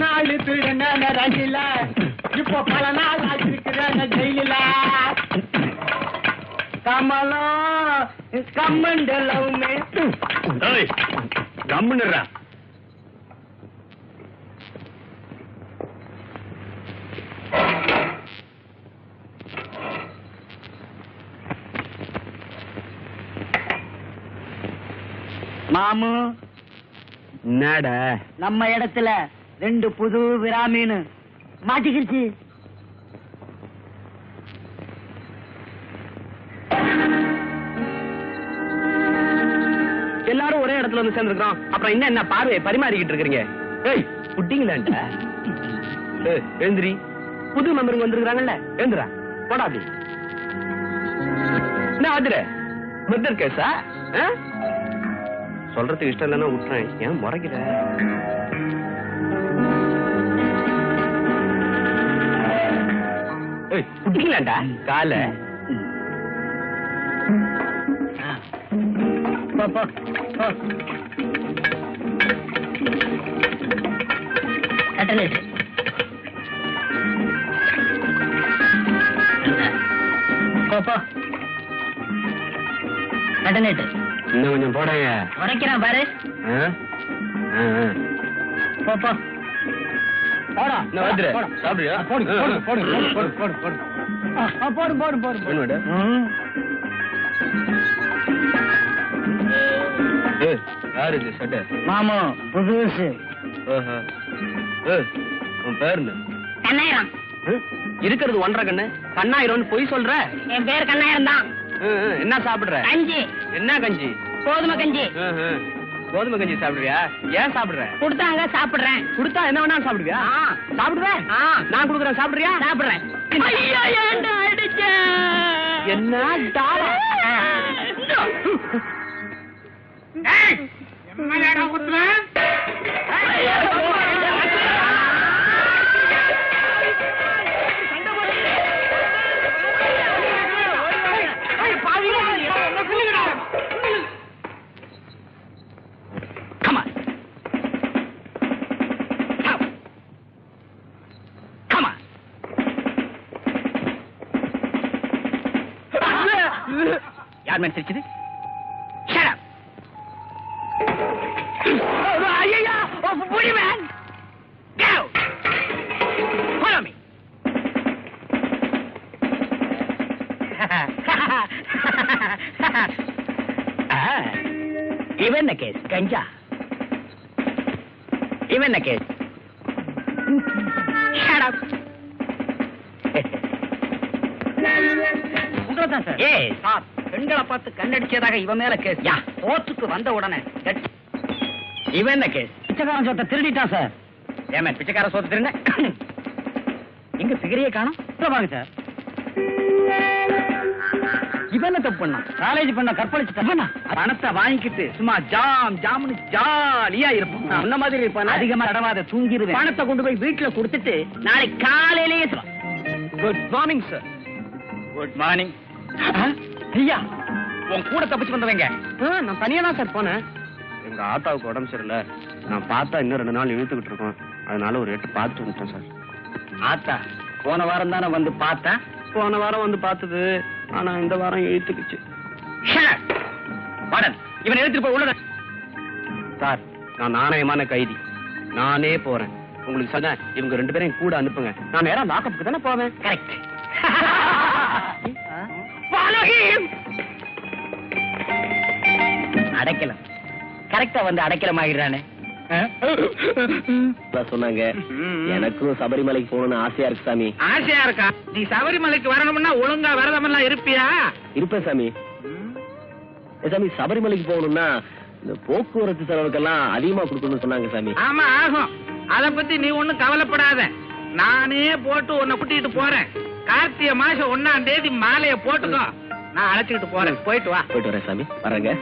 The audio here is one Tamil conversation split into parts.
நாள் திருடன ரஞ்சில இப்போ பல நாள் ஆகிருக்கிற ஜெயில கமலம் கம்மண்டலவுமே கம்முன்னுறா. மாமு என்னடா நம்ம இடத்துல 2 புது விராமீன் மாட்டிக்கிடுச்சு. எல்லாரும் ஒரே இடத்துல வந்து சேர்ந்துருக்கோம். அப்புறம் என்ன பார்வையை பரிமாறிக்கிட்டு இருக்கீங்க? ஏய் புட்டிங்களாண்டா. எழுந்திரி. புது மெம்பருங்க வந்திருக்காங்கல்ல, எழுந்துரா போடா. அப்படி என்ன ஆதுர மர்டர் கேஸா? சொல்றதுக்கு இஷ்டம் இல்லைன்னா விட்டுறேன். ஏன் முறைக்கிற? புட்டிங்களாண்டா கால. இன்னும் கொஞ்சம் போடுங்க. உரைக்கிறான் பாரு. சாப்பிடுறியா? யாரு இது சட்டை? மாமா புதுசு. உன் பேர் என்ன? கண்ணாயிரம். இருக்கிறது 1.5 கண்ணு. கண்ணாயிரம் பொய் சொல்ற? என் பேர் கண்ணாயிரம் தான். என்ன சாப்பிடுற? கஞ்சி. என்ன கஞ்சி? கோதுமை கஞ்சி. கோதுமை கஞ்சி சாப்பிடுறியா? ஏன் சாப்பிடுற? கொடுத்தாங்க சாப்பிடுறேன். கொடுத்தா என்ன வேணா சாப்பிடுவியா? சாப்பிடுவேன். நான் கொடுக்குறேன் சாப்பிடுறியா? சாப்பிடுறேன். ஐயோ ஏன்டா அடிச்ச? என்ன டாலா? என்னடா குத்துற? யார் மேன் சிரிச்சது? இவன் கேஸ் கஞ்சா. இவன் கேஸ் உங்களதான் சார். ஏ சார், பெண்களை பார்த்து கண்ணடிச்சதாக இவன் மேல கேஸ். கோர்ட்டுக்கு வந்த உடனே இவன் என்ன கேஸ்? பிச்சைக்காரன் சொத்தை திருடிட்டான் சார். ஏமே பிச்சைக்கார சொத்தை திருட இங்க சிகரியை காணும். வாங்க சார். இவன் என்ன தப்பு பண்ணா? காலேஜ் பண்ண கற்பழிச்சு தப்பா? பணத்தை வாங்கிக்கிட்டு சும்மா ஜாம் ஜாம்னு ஜாலியா இருப்போம். அந்த மாதிரி இருப்பான். அதிகமா தடவாத தூங்கிடுவேன். பணத்தை கொண்டு போய் வீட்டுல கொடுத்துட்டு நாளைக்கு காலையிலேயே. Good morning sir. Good morning. ஐயா, உன் கூட தப்பிச்சு வந்தவங்க? நான் தனியா தான் சார் போனேன். எங்க ஆத்தாவுக்கு உடம்பு சரியில்லை. நான் பார்த்தா இன்னும் 2 நாள் இழுத்துக்கிட்டு இருக்கோம். அதனால ஒரு 8 பார்த்துட்டு வந்துட்டேன் சார். ஆத்தா போன வாரம் தானே வந்து பார்த்தா? போன வாரம் வந்து பார்த்தது. ஆனா இந்த வாரம் இழுத்துக்குச்சு. இவன் எடுத்துட்டு போய் உள்ள. சார், நான் நாணயமான கைதி. நானே போறேன். உங்களுக்கு சொன்ன இவங்க 2 பேரையும் கூட அனுப்புங்க. நான் நேரா லாக்கப்புக்கு தானே போவேன். கரெக்ட். அடைக்கலாம். கரெக்டா வந்து அடைக்கலம் ஆகிறானே. சொன்னாங்க. எனக்கும் சபரிமலைக்கு போகணும்னு ஆசையா இருக்கு சாமி. ஆசையா இருக்கா? நீ சபரிமலைக்கு வரணும்னா ஒழுங்கா விரதம் எல்லாம் இருப்பியா? இருப்பேன் சாமி. சாமி, சபரிமலைக்கு போகணும்னா இந்த போக்குவரத்து செலவுக்கெல்லாம் அதிகமா கொடுக்கணும்னு சொன்னாங்க சாமி. ஆமா ஆகும். அத பத்தி நீ ஒண்ணும் கவலைப்படாத. நானே போட்டு உன்னை கூட்டிட்டு போறேன். கார்த்திகை மாசம் 1ஆம் தேதி மாலைய போட்டுக்கோ. நான் அழைச்சிட்டு போறேன். போயிட்டு வா. போயிட்டு வரேன் சாமி. வரேங்க.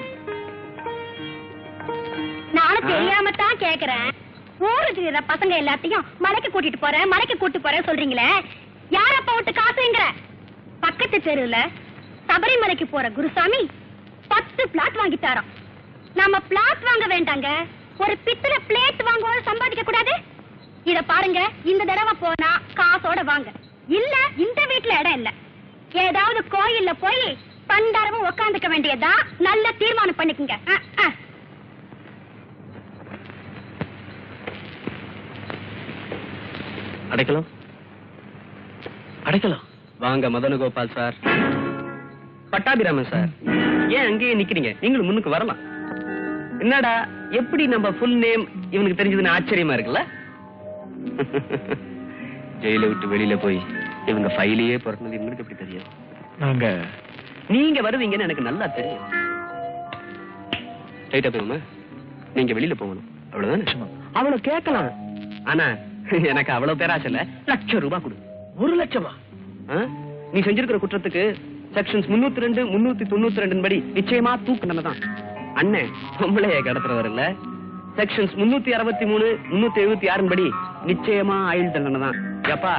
நானும் தெரியாம தான் கேக்குறேன். ஊரு தெரியாத பசங்க எல்லாத்தையும் மலைக்கு கூட்டிட்டு போறேன், மலைக்கு கூட்டிட்டு போறேன் சொல்றீங்களே, யார் அப்ப விட்டு காசுங்கிற? பக்கத்து தெருவுல சபரிமலைக்கு போற குருசாமி 10 பிளாட் வாங்கிட்டாராம். நம்ம பிளாட் வாங்க வேண்டாங்க, ஒரு பித்தளை பிளேட் வாங்குவோம். சம்பாதிக்க கூடாது? இத பாருங்க, இந்த தடவை போனா காசோட வாங்க. இல்ல இந்த வீட்டுல இடம் இல்ல. ஏதாவது கோயில்ல போய் பண்டாரமும் உட்காந்துக்க வேண்டியதா. நல்ல தீர்மானம் பண்ணிக்கங்க. அடைக்கலாம் அடைக்கலாம். வாங்க மதனகோபால் சார், பட்டாபிராமன் சார், ஏன் அங்கேயே நிக்கிறீங்க? நீங்களும் முன்னுக்கு வரலாம். என்னடா எப்படி நம்ம ஃபுல் நேம் இவனுக்கு தெரிஞ்சதுன்னு ஆச்சரியமா இருக்குல்ல? ஜெயில விட்டு வெளியில போய் இவங்க ஃபைலையே பிறந்தது இவங்களுக்கு எப்படி தெரியும்? நீங்க வருவீங்கன்னு எனக்கு நல்லா தெரியும். ரைட்டா போயுமா? நீங்க வெளியில போகணும், அவ்வளவுதானே? அவ்வளவு கேட்கலாம். ஆனா எனக்கு அவ்வளவு பேராசை இல்ல. ₹1,00,000 கொடு. 1 லட்சமா? நீ செஞ்சிருக்கிற குற்றத்துக்கு செக்ஷன்ஸ் 302, 392 படி நிச்சயமா தூக்கு தண்டனைதான். அண்ணன் பொம்பளைய கடத்துறவர் இல்ல. செக்ஷன்ஸ் 363, 376 படி நிச்சயமா ஆயுள் தண்டனை தான். ஏப்பா,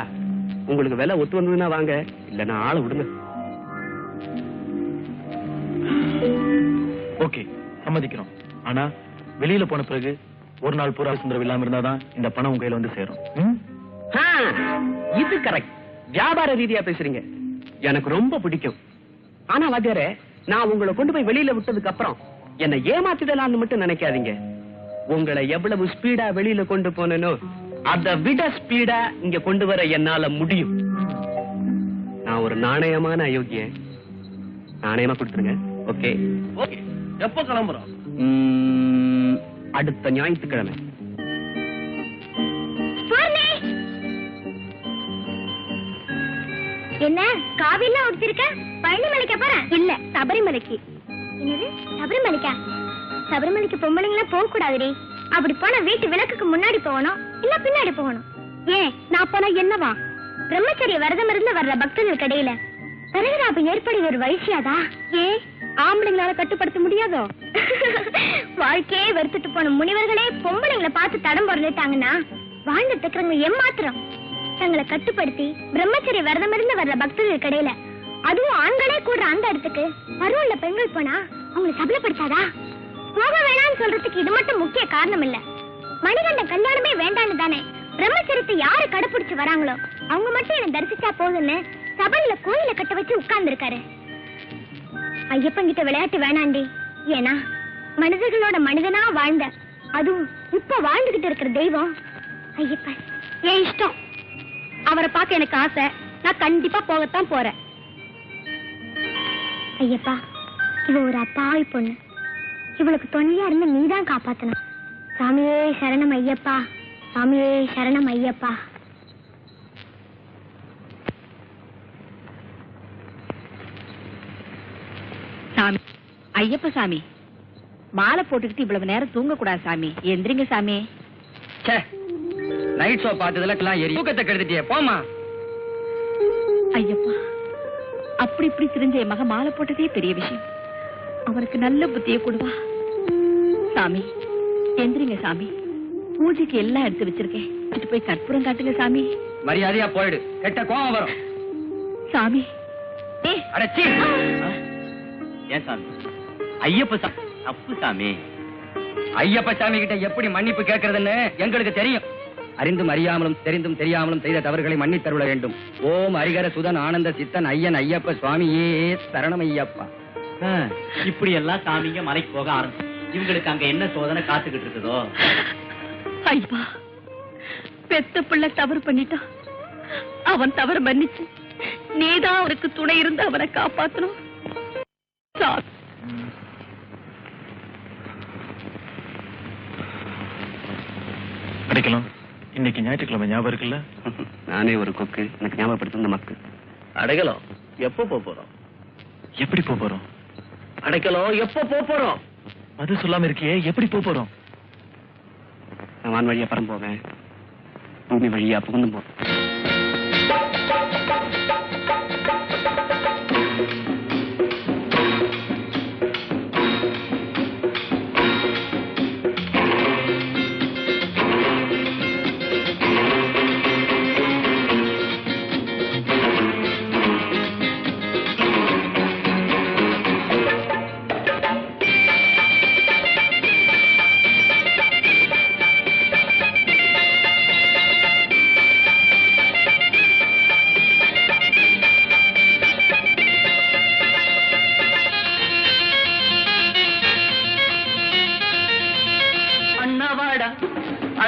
உங்களுக்கு விலை ஒத்து வந்ததுன்னா வாங்க, இல்லன்னா ஆளை விடுங்க. ஓகே, சம்மதிக்கிறோம். ஆனா வெளியில போன பிறகு ஒரு நாள் பூரா சுந்தரம் இல்லாம இருந்தாதான் இந்த பணம் உங்க கையில வந்து சேரும். இது கரெக்ட். வியாபார ரீதியா பேசுறீங்க, எனக்கு ரொம்ப பிடிக்கும். ஆனா வாத்தியாரே, நான் உங்களை கொண்டு போய் வெளியில விட்டதுக்கு அப்புறம் என்னை ஏமாத்திடலாம்னு மட்டும் நினைக்காதீங்க. உங்களை எவ்வளவு ஸ்பீடா வெளியில கொண்டு போனேனோ அதை விட ஸ்பீடா இங்க கொண்டு வர என்னால முடியும். நான் ஒரு நாணயமான அயோக்கியன். நாணயமா கொடுத்துருங்க. Okay okay. எப்ப கிளம்புறோம்? அடுத்த ஞாயிற்றுக்கிழமை. என்ன காவில உடுத்திருக்க? பழனிமலைக்கு போறேன். இல்ல, சபரிமலைக்கு. என்னது சபரிமலைக்கா? சபரிமலைக்கு பொம்பளைங்களா போக கூடாதுடி. அப்படி போனா வீட்டு விளக்குக்கு முன்னாடி போகணும், இல்ல பின்னாடி போகணும். ஏன் நான் போனா என்னவா? பிரம்மச்சரிய விரதம் இருந்து வர்ற பக்தர்கள் கடையில பிறகு ஏற்படுகிற ஒரு வயசியாதா? ஏன் ஆம்பளைங்களால கட்டுப்படுத்த முடியாதோ? வாழ்க்கையே வெறுத்துட்டு போன முனிவர்களே பொம்பளைங்களை பார்த்து தடம் பொருளிட்டாங்கன்னா வாழ்ந்துட்டு இருக்கிறவங்க ஏமாத்திரம் தங்களை கட்டுப்படுத்தி பிரம்மச்சரிய விரதம் இருந்து வர்ற பக்தர்கள் கடையில, அதுவும் ஆண்களே கூடுற அந்த இடத்துக்கு பருவல்ல பெண்கள் போனா அவங்களை சபலப்படுத்தாதா? போக வேணாம்னு சொல்றதுக்கு இது மட்டும் முக்கிய காரணம் இல்ல. மணிகண்ட கல்யாணமே வேண்டான்னு தானே பிரம்மச்சரியத்தை யாரு கடைபிடிச்சு வராங்களோ அவங்க மட்டும் என்ன தரிசிச்சா போதுன்னு சபையில கோயில கட்ட வச்சு உட்கார்ந்து இருக்காரு. ஐயப்பன் கிட்ட விளையாட்டு வேணாண்டி. ஏன்னா மனிதர்களோட மனிதனா வாழ்ந்த, அதுவும் இப்ப வாழ்ந்துகிட்டு இருக்கிற தெய்வம் ஐயப்பன். என் இஷ்டம். அவரை பார்க்க எனக்கு ஆசை. நான் கண்டிப்பா போகத்தான் போறேன். ஐயப்பா, இவ ஒரு அப்பாவி பொண்ணு. இவளுக்கு துணையா இருந்து நீதான் காப்பாத்தணும். சாமியே சரணம் ஐயப்பா, சாமியே சரணம் ஐயப்பா. சாமி, ஐயப்ப சாமி, மாலை போட்டுக்கிட்டு இவ்வளவு நேரம் தூங்க கூடாது சாமி. எந்திரிங்க சாமி. நைட் ஷோ பார்த்ததுல ஏறி தூக்கத்தை கெடுத்துட்டியே, போமா. ஐயப்பா, அப்படி இப்படி திரிஞ்ச என் மக மாலை போட்டதே பெரிய விஷயம். அவனுக்கு நல்ல புத்தியை கொடுவா. சாமி, எந்திரிங்க சாமி. பூஜைக்கு எல்லாம் எடுத்து வச்சிருக்கேன். போய் கற்பூரம் காட்டுங்க சாமி. மரியாதையா போயிடு, கெட்ட கோவம் வரும். சாமி. அடச்சி. ஏன் சாமி? ஐயப்ப சாமி தப்பு சாமி. ஐயப்ப சாமி கிட்ட எப்படி மன்னிப்பு கேட்கறதுன்னு எங்களுக்கு தெரியும். அறிந்தும் அறியாமலும் தெரிந்தும் தெரியாமலும் செய்த தவறுகளை மன்னித்தருள வேண்டும். ஓம் ஹரிகர சுதன் ஆனந்த சித்தன் ஐயன் ஐயப்ப சுவாமியே சரணம் ஐயப்பா. இப்படி எல்லாம் சாமிங்க மலைக்கு போக ஆரம்பிச்சு இவங்களுக்கு அங்க என்ன சோதனை காத்துக்கிட்டு இருக்குதோ? ஐயா, பெத்த பிள்ளை தவறு பண்ணிட்டான். அவன் தவறு மன்னிச்சு நீதான் அவருக்கு துணை இருந்து அவனை காப்பாத்தணும். அடைக்கலாம். இன்னைக்கு ஞாயிற்றுக்கிழமை ஞாபகம் இருக்குல்ல? நானே ஒரு கொக்கு, எனக்கு ஞாபகப்படுத்த மக்கு. அடைக்கலாம். எப்ப போறோம்? எப்படி போறோம்? அடைக்கலாம். எப்ப போறோம்? அது சொல்லாம இருக்கியே, எப்படி போறோம்? நான் வான் வழியா பரம் போவேன், பூமி வழியா புகுந்து போவேன்.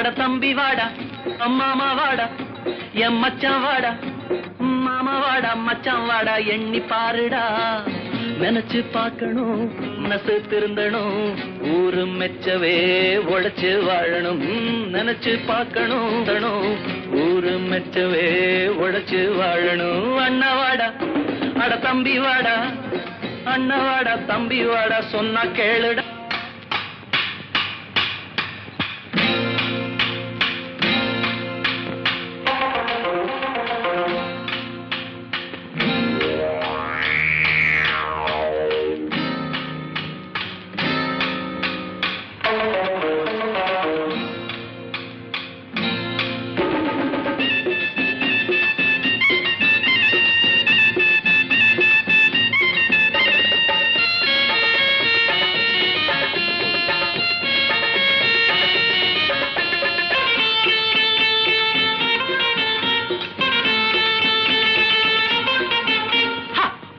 அட தம்பி வாடா மாமா வாடா என் மச்சான் வாடா மாமா வாடா மச்சான் வாடா எண்ணி பாருடா நினைச்சு பார்க்கணும் மனசு திருந்தணும் ஊரு மெச்சவே உழைச்சு வாழணும் நினைச்சு பார்க்கணும் ஊரு மெச்சவே உழைச்சு வாழணும் அண்ணா வாடா அட தம்பி வாடா அண்ணா வாடா தம்பி வாடா சொன்னா கேளுடா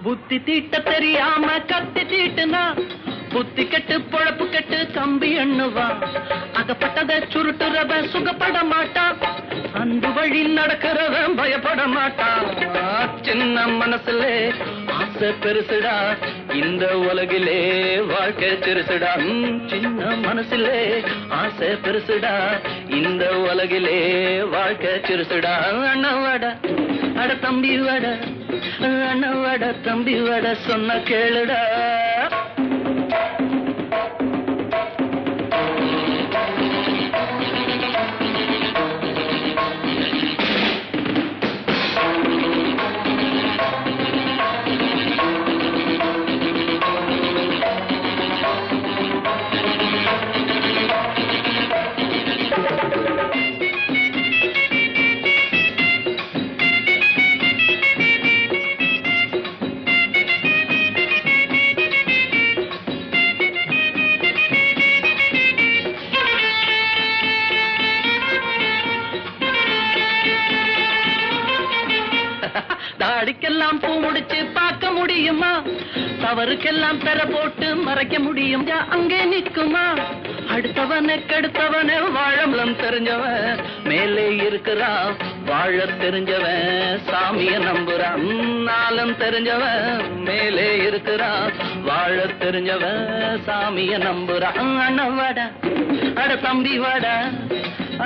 புத்தி தீட்ட தெரியாம கத்தி தீட்டுனா புத்தி கெட்டு பொழப்பு கெட்டு கம்பி எண்ணுவா அகப்பட்டத சுருட்டுறவன் சுகப்பட மாட்டான் அன்பு வழி நடக்கிறவன் பயப்பட மாட்டான் சின்ன மனசுல ஆசை பெருசுடா இந்த உலகிலே வாழ்க்கை சிறுசுடா சின்ன மனசுல ஆசை பெருசுடா இந்த உலகிலே வாழ்க்கை சிறுசுடா அண்ணவாடா அட தம்பி வாட அண்ணவாட தம்பி வாட சொன்ன கேளுடா தாடிக்கெல்லாம் பூ முடிச்சு பார்க்க முடியுமா தவறுக்கெல்லாம் பெற போட்டு மறைக்க முடியும் அங்கே நிற்குமா அடுத்தவனை கெடுத்தவனை வாழம்பலம் தெரிஞ்சவன் மேலே இருக்கிறான் வாழ தெரிஞ்சவன் சாமிய நம்புறான் நாளும் தெரிஞ்சவன் மேலே இருக்கிறான் வாழ தெரிஞ்சவன் சாமிய நம்புறான் அண்ணவாடா அட தம்பி வாடா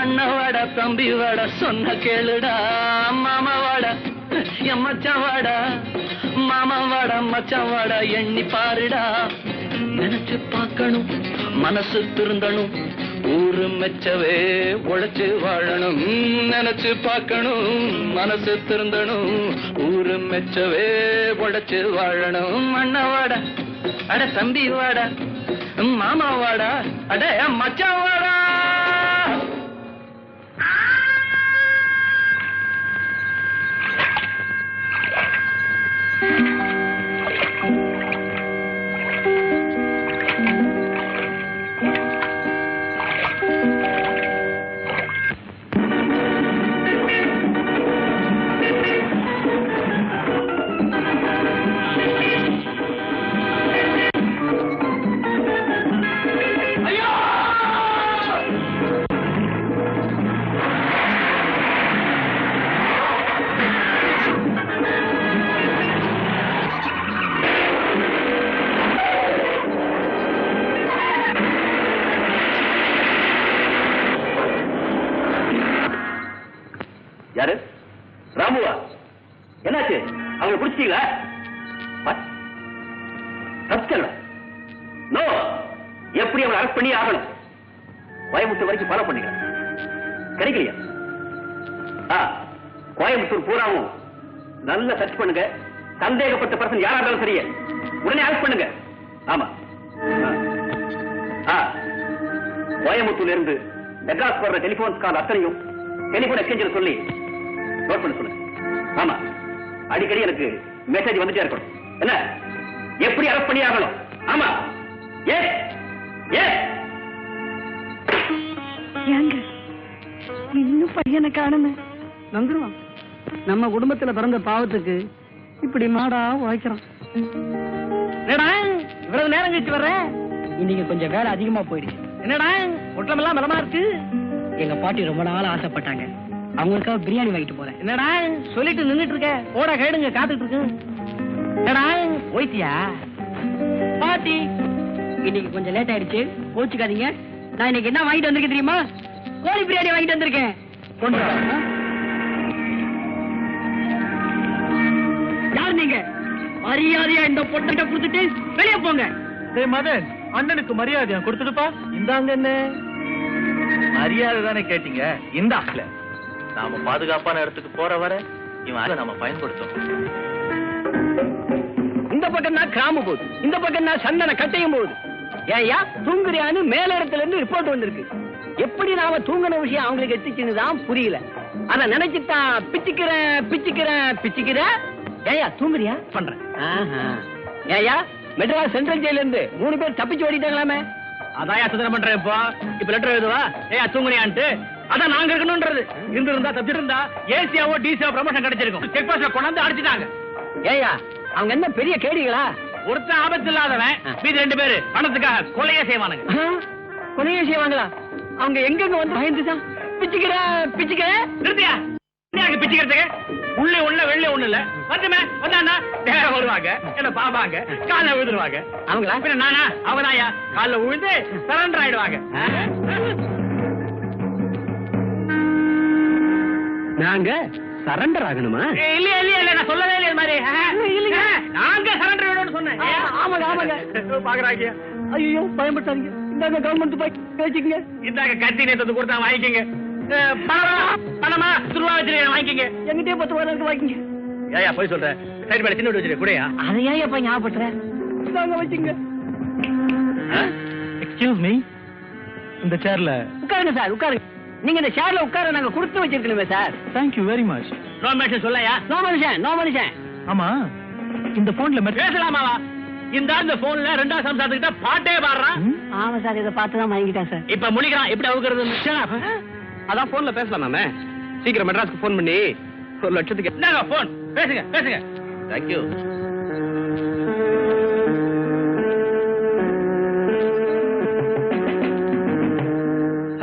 அண்ணவாடா தம்பி வாடா சொன்ன கேளுடா மாமா வாடா என் மச்சான் வாடா மாமா வாடா மச்சான் வாடா எண்ணி பாருடா நினைச்சு பார்க்கணும் மனசு திருந்தணும் ஊரு மெச்சவே உழைச்சு வாழணும் நினைச்சு பார்க்கணும் மனசு திருந்தணும் ஊரு மெச்சவே உழைச்சு வாழணும் அண்ணா வாடா அட தம்பி வாடா மாமா வாடா அட மச்சான் வாடா யாரு ராமுவா என்னாச்சு அவங்களை பிடிச்சிட்டீங்களா நோ எப்படி அவங்களை அரெஸ்ட் பண்ணி ஆகணும் கோயம்புத்தூர் வரைக்கும் ஃபாலோ பண்ணிக்கிறேன் கிடைக்கலையா கோயம்புத்தூர் பூராவும் நல்ல சர்ச் பண்ணுங்க சந்தேகப்பட்ட பர்சன் யாரா இருந்தாலும் சரியே உடனே அரெஸ்ட் பண்ணுங்க ஆமா கோயம்புத்தூர்ல இருந்து மெட்ராஸ் போற டெலிபோன் கால் அத்தனையும் டெலிபோன் எக்ஸ்சேஞ்சில் சொல்லி நோட் பண்ண சொல்லுங்க ஆமா அடிக்கடி எனக்கு மெசேஜ் வந்துட்டே இருக்கணும் என்ன எப்படி அரெஸ்ட் பண்ணி ஆகணும் ஆமா ஏ இன்னும் பையனை காணுமே வந்துருவான் நம்ம குடும்பத்துல பிறந்த பாவத்துக்கு இப்படி மாடா வாய்க்கிறான் இவ்வளவு நேரம் கழிச்சு வர்ற இன்னைக்கு கொஞ்சம் வேலை அதிகமா போயிடுச்சு என்னடா ஒட்டமெல்லாம் பலமா இருக்கு எங்க பாட்டி ரொம்ப நாள் ஆசைப்பட்டாங்க. அவங்களுக்காக பிரியாணி வாங்கிட்டு போறேன். என்னடா சொல்லிட்டு நின்னுட்டு இருக்க? போட கைடுங்க, காத்துட்டு இருக்கு. என்னடா போயிட்டியா? பாட்டி இன்னைக்கு கொஞ்சம் லேட் ஆயிடுச்சு, கோச்சுக்காதீங்க. நான் இன்னைக்கு என்ன வாங்கிட்டு வந்திருக்கேன் தெரியுமா? கோழி பிரியாணி வாங்கிட்டு வந்திருக்கேன். கொண்டு வா. யார் நீங்க? மரியாதையா இந்த பொட்டை கொடுத்துட்டு வெளியே போங்க. டேய் மதன், அண்ணனுக்கு மரியாதையா கொடுத்துடுப்பா. இந்தாங்க என்ன மரியாதை தானே கேட்டீங்க, இந்தாங்கல. நாம பாதுகாப்பான இடத்துக்கு போற வர இவன் அதை நாம பயன்படுத்தோம். இந்த பக்கம் தான் கிராம போகுது, இந்த பக்கம் தான் சந்தன கட்டையும் போகுது. ஏயா தூங்குறியான்னு மேல இடத்துல இருந்து ரிப்போர்ட் வந்திருக்கு. எப்படி நாம தூங்கின விஷயம் அவங்களுக்கு எத்திச்சுன்னு தான் புரியல. அத நினைச்சுட்டா பிச்சுக்கிறேன். ஏயா தூங்குறியா? பண்றேன். ஏயா மெட்ராஸ் சென்ட்ரல் ஜெயில இருந்து 3 பேர் தப்பிச்சு ஓடிட்டாங்களாமே. அதான் சுதந்திரம் பண்றேன். இப்ப லெட்டர் எழுதுவா. ஏயா தூங்குறியான்ட்டு. அதான் நாங்க இருக்கணும்ன்றது. இருந்தா தப்பிட்டு இருந்தா ஏசியாவோ டிசியோ ப்ரமோஷன் கிடைச்சிருக்கும். செக் போஸ்ட்ல கொண்டாந்து அடிச்சுட்டாங்க. ஏயா அவங்க என்ன பெரிய கேடிகளா? ஒருத்தன் ஆபத்து இல்லாதவன், மீதி 2 பேரு பணத்துக்காக கொலையே செய்வானுங்க. கொலையே செய்வாங்களா? அவங்க எங்க வந்து பயந்துதான் பிச்சுக்கிறேன். நிறுத்தியா? பிச்சுக்கிறதுக்கு உள்ளே ஒண்ணு வெள்ளே ஒண்ணு இல்ல. வந்துமே வந்தாண்டா நேரம் வருவாங்க, என்ன பாப்பாங்க, கால விழுந்துருவாங்க. அவங்களா? பின்ன நானா? அவனாயா கால விழுந்து சரண்டர் ஆயிடுவாங்க. நாங்க சரண்டர் ஆகணுமா? இல்ல நான் சொல்லவே இல்லையா மாதிரி. நாங்க சரண்டர் ஆகணும்னு சொன்னேன். ஆமாங்க பாக்குறாங்க. ஐயோ பயன்படுத்தாதீங்க. இந்தாங்க கவர்மெண்ட் வச்சுக்கங்க. இந்தாங்க கத்தி நேத்து கொடுத்தா வாங்கிக்கங்க. பணமா துருவா வச்சிருக்கேன், வாங்கிக்கங்க. எங்கிட்டே 10 ரூபாய்க்கு வாங்கிங்க. ஏயா போய் சொல்றேன். சைடு மேல சின்ன வச்சிருக்க கூடயா? அதை ஏன் எப்ப ஞாபகப்படுத்துறேன்? இந்தாங்க வச்சுங்க. எக்ஸ்கியூஸ் மீ, இந்த சேர்ல உட்காருங்க சார், உட்காருங்க. நீங்க இந்த சேர்ல உட்கார நாங்க கொடுத்து வச்சிருக்கணுமே sir. Thank you very much. No mention சொல்லயா? நோ மனுஷன். ஆமா, இந்த போன்ல பேசலாமாவா? இந்த போன்ல 2வது சம்சாரத்துக்கிட்ட பாட்டே பாடுறான். ஆமா சார், இதை பார்த்துதான் வாங்கிட்டேன் சார். இப்ப முழிக்கிறான். எப்படி அவுக்குறது? அதான் போன்ல பேசலாமே. சீக்கிரம் மெட்ராஸ்க்கு போன் பண்ணி 1 லட்சத்துக்கு என்னங்க போன்? பேசுங்க. Thank you.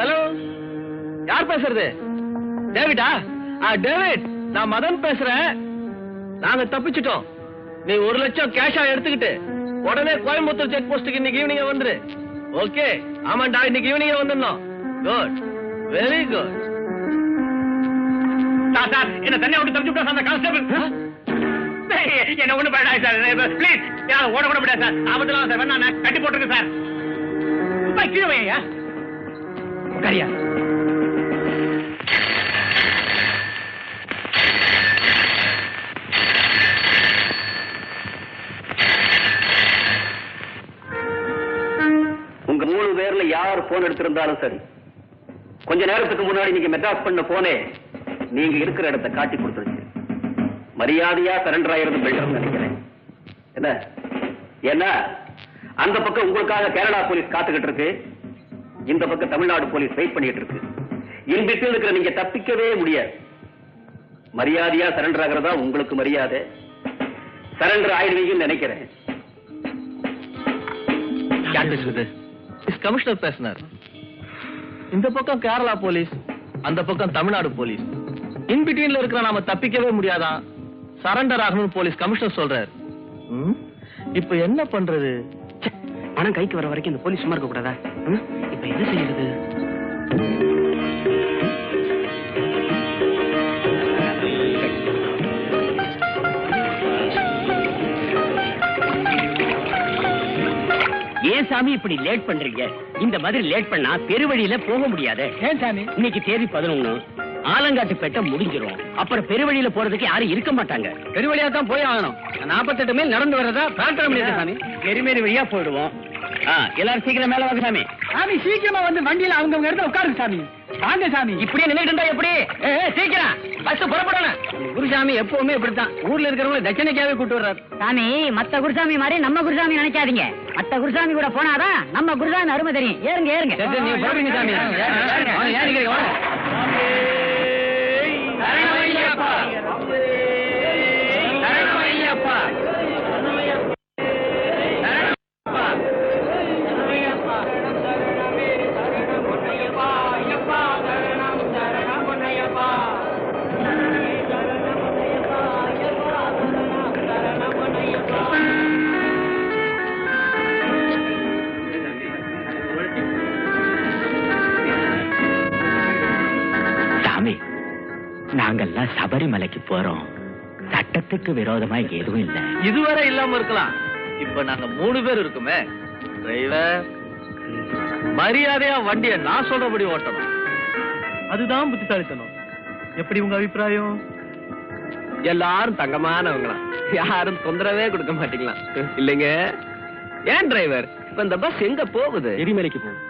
ஹலோ, யார் பேசுறது? டேவிடா? டேவிட், நான் மதன் பேசுறேன். நாங்க தப்பிச்சிட்டோம். நீ 1 லட்சம் கேஷா எடுத்துக்கிட்டு உடனே கோயம்புத்தூர் செக் போஸ்டுக்கு இன்னைக்கு ஈவினிங் வந்துரு. ஓகே? ஆமாண்டா, இன்னைக்கு ஈவினிங் வந்துடணும். Good, very good. சார் என்ன தனியா விட்டு தப்பிச்சு விட்டா அந்த கான்ஸ்டபிள். என்ன ஒண்ணு பண்ணாது சார். ப்ளீஸ் யாரும் ஓட கூட முடியாது சார். ஆபத்துலாம் சார். வேணா நான் கட்டி போட்டுருக்கேன் சார். கீழே வையா கரியா. உங்க 3 பேர்ல யார் போன் எடுத்திருந்தாலும் சரி, கொஞ்ச நேரத்துக்கு முன்னாடி நீங்க மெட்ராஸ் பண்ண போனே நீங்க இருக்கிற இடத்தை காட்டி கொடுத்துருச்சு. மரியாதையா சரண்டர் ஆயிருந்து பெட்டர்னு நினைக்கிறேன். என்ன அந்த பக்கம் உங்களுக்காக கேரளா போலீஸ் காத்துக்கிட்டு இருக்கு, இந்த பக்கம் தமிழ்நாடு போலீஸ் வெயிட் பண்ணிட்டு இருக்கு. இன்பிட்வீன் இருக்கிற நீங்க தப்பிக்கவே முடியாது. மரியாதையா சரண்டர் ஆகிறதா உங்களுக்கு மரியாதை. சரண்டர் ஆயிடுவீங்கன்னு நினைக்கிறேன். யார் பேசுறது? கமிஷனர் பேசினார். இந்த பக்கம் கேரளா போலீஸ், அந்த பக்கம் தமிழ்நாடு போலீஸ். இன்பிட்வீன்ல இருக்கிற நாம தப்பிக்கவே முடியாதான். சரண்டர் ஆகணும் போலீஸ் கமிஷனர் சொல்றாரு. இப்ப என்ன பண்றது? பணம் கைக்கு வர வரைக்கும் இந்த போலீஸ் சும்மா இருக்க கூடாதா? இப்ப என்ன செய்யறது? ஏன் சாமி இப்படி லேட் பண்றீங்க? இந்த மாதிரி லேட் பண்ணா பெருவழியில போக முடியாது. ஏன் சாமி? இன்னைக்கு தேதி 11. ஆலங்காட்டுப்பேட்டை முடிஞ்சிரும். அப்புறம் பெருவழியில போறதுக்கு யாரும் இருக்க மாட்டாங்க. பெருவழியா தான் போய் ஆகணும். 48 மைல் நடந்து வர்றதா பிளான் பண்ணிருக்கேன் சாமி. பெருமேரி வழியா போயிடுவோம். எல்லாரும் சீக்கிரம் மேல வாங்க சாமி. சாமி சீக்கிரமா வந்து வண்டியில அவங்க இடத்துல உட்காருங்க சாமி. வாங்க சாமி. இப்படியே நின்னுட்டு எப்படி? சீக்கிரம் பஸ் புறப்படணும். குருசாமி எப்பவுமே இப்படித்தான். ஊர்ல இருக்கிறவங்க தட்சணைக்காவே கூட்டு வர்றாரு. சாமி மத்த குருசாமி மாதிரி நம்ம குருசாமி நினைக்காதீங்க. மத்த குருசாமி கூட போனாதான் நம்ம குருசாமி அருமை தெரியும். ஏறுங்க. நீங்க போறீங்க சாமி. நாங்கெல்லாம் சபரிமலைக்கு போறோம். சட்டத்துக்கு விரோதமா எதுவும் இல்ல. இதுவரை இல்லாம இருக்கலாம். இப்ப நாங்க 3 பேர் இருக்குமே. டிரைவர், மரியாதையா வண்டியை நான் சொல்றபடி ஓட்டணும். அதுதான் புத்திசாலித்தனம். எப்படி உங்க அபிப்பிராயம்? எல்லாரும் தங்கமானவங்களா, யாரும் தொந்தரவே கொடுக்க மாட்டீங்களா? இல்லைங்க. ஏன் டிரைவர், இப்ப இந்த பஸ் எங்க போகுது? எரிமலைக்கு போகும்.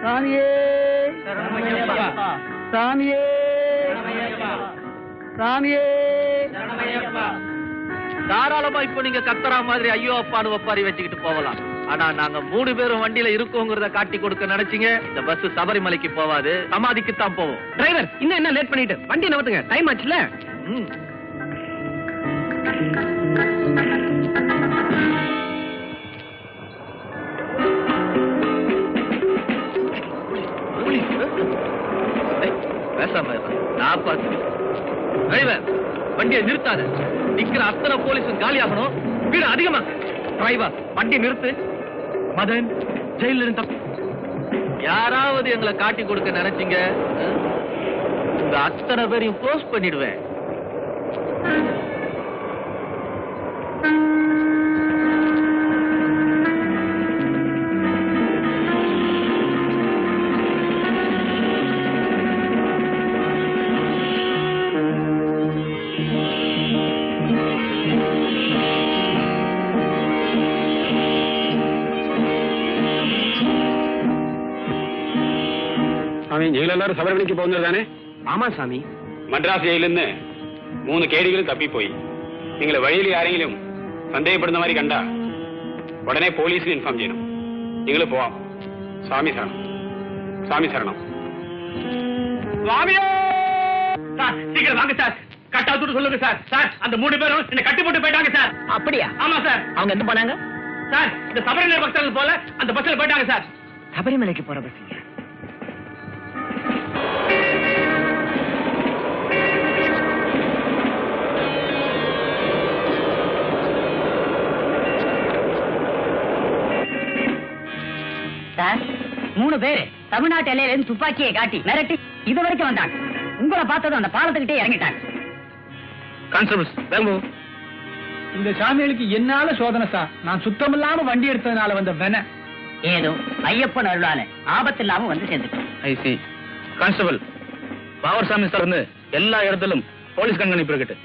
சாமியே சாமியே சாமியே. தாராளமா இப்ப நீங்க கத்தரா மாதிரி ஐயோ அப்பான்னு ஒப்பாரி வச்சுக்கிட்டு போகலாம். ஆனா நாங்க 3 பேரும் வண்டியில இருக்கோங்கிறத காட்டி கொடுக்க நினைச்சீங்க, இந்த பஸ் சபரிமலைக்கு போவாது, சமாதிக்குத்தான் போவோம். டிரைவர், இன்னும் என்ன லேட் பண்ணிட்டு வண்டி நவத்துங்க, டைம் ஆச்சுல. பேசாம நான் பார்த்து. டிரைவர், வண்டியை நிறுத்தாத. நிக்கிற அத்தனை போலீஸும் காலியாகணும். வீடு அதிகமா. டிரைவர், வண்டி நிறுத்து. மதன், ஜெயில இருந்து தப்பு. யாராவது எங்களை காட்டி கொடுக்க நினைச்சீங்க, உங்க அத்தனை பேரையும் க்ளோஸ் பண்ணிடுவேன். எல்லாரும் சபரிமலைக்கு போகிறது தானே? ஆமா சாமி. மദ്രാസ് ജയിലിന്ന് 3 കേടികളും തപ്പിപ്പോയി. നിങ്ങൾ വഴിയിൽ ആരെങ്കിലും സന്ദേഹപ്പെടുന്ന மாதிரி കണ്ടാ ഉടനെ പോലീസിന് ഇൻഫോം ചെയ്യണം. നിങ്ങൾ പോവാം. സ്വാമി ശരണം. സ്വാമി ശരണം. சுவாமியே! சார், சீக்கிரம் வாங்க சார். கட்டா தூட்டு சொல்லுங்க சார். சார், அந்த 3 பேரும் என்ன கட்டி போட்டு போயிட்டாங்க சார். அப்படியா? ஆமா சார். அவங்க எங்க போனாங்க? சார், இந்த சபரிமலை பக்தர்கள் போல அந்த பஸ்ல போயிட்டாங்க சார். சபரிமலைக்கு போற பஸ். சார், 3 பேரு தமிழ்நாட்டு எல்லையில இருந்து துப்பாக்கியை காட்டி மிரட்டி இது வரைக்கும் வந்தாங்க. உங்களை பார்த்ததும் அந்த பாலத்துக்கிட்டே இறங்கிட்டாங்க. கான்ஸ்டபிள்ஸ், வேங்கோ. இந்த சாமிகளுக்கு என்னால சோதனை சார். நான் சுத்தமில்லாம வண்டி எடுத்ததுனால வந்த வென. ஏதோ ஐயப்பன் அருளால ஆபத்து இல்லாம வந்து சேர்ந்துட்டோம். ஐ சி. கான்ஸ்டபிள், பாவர் சாமி சார்ந்து எல்லா இடத்திலும் போலீஸ் கண்காணிப்பு இருக்கட்டு.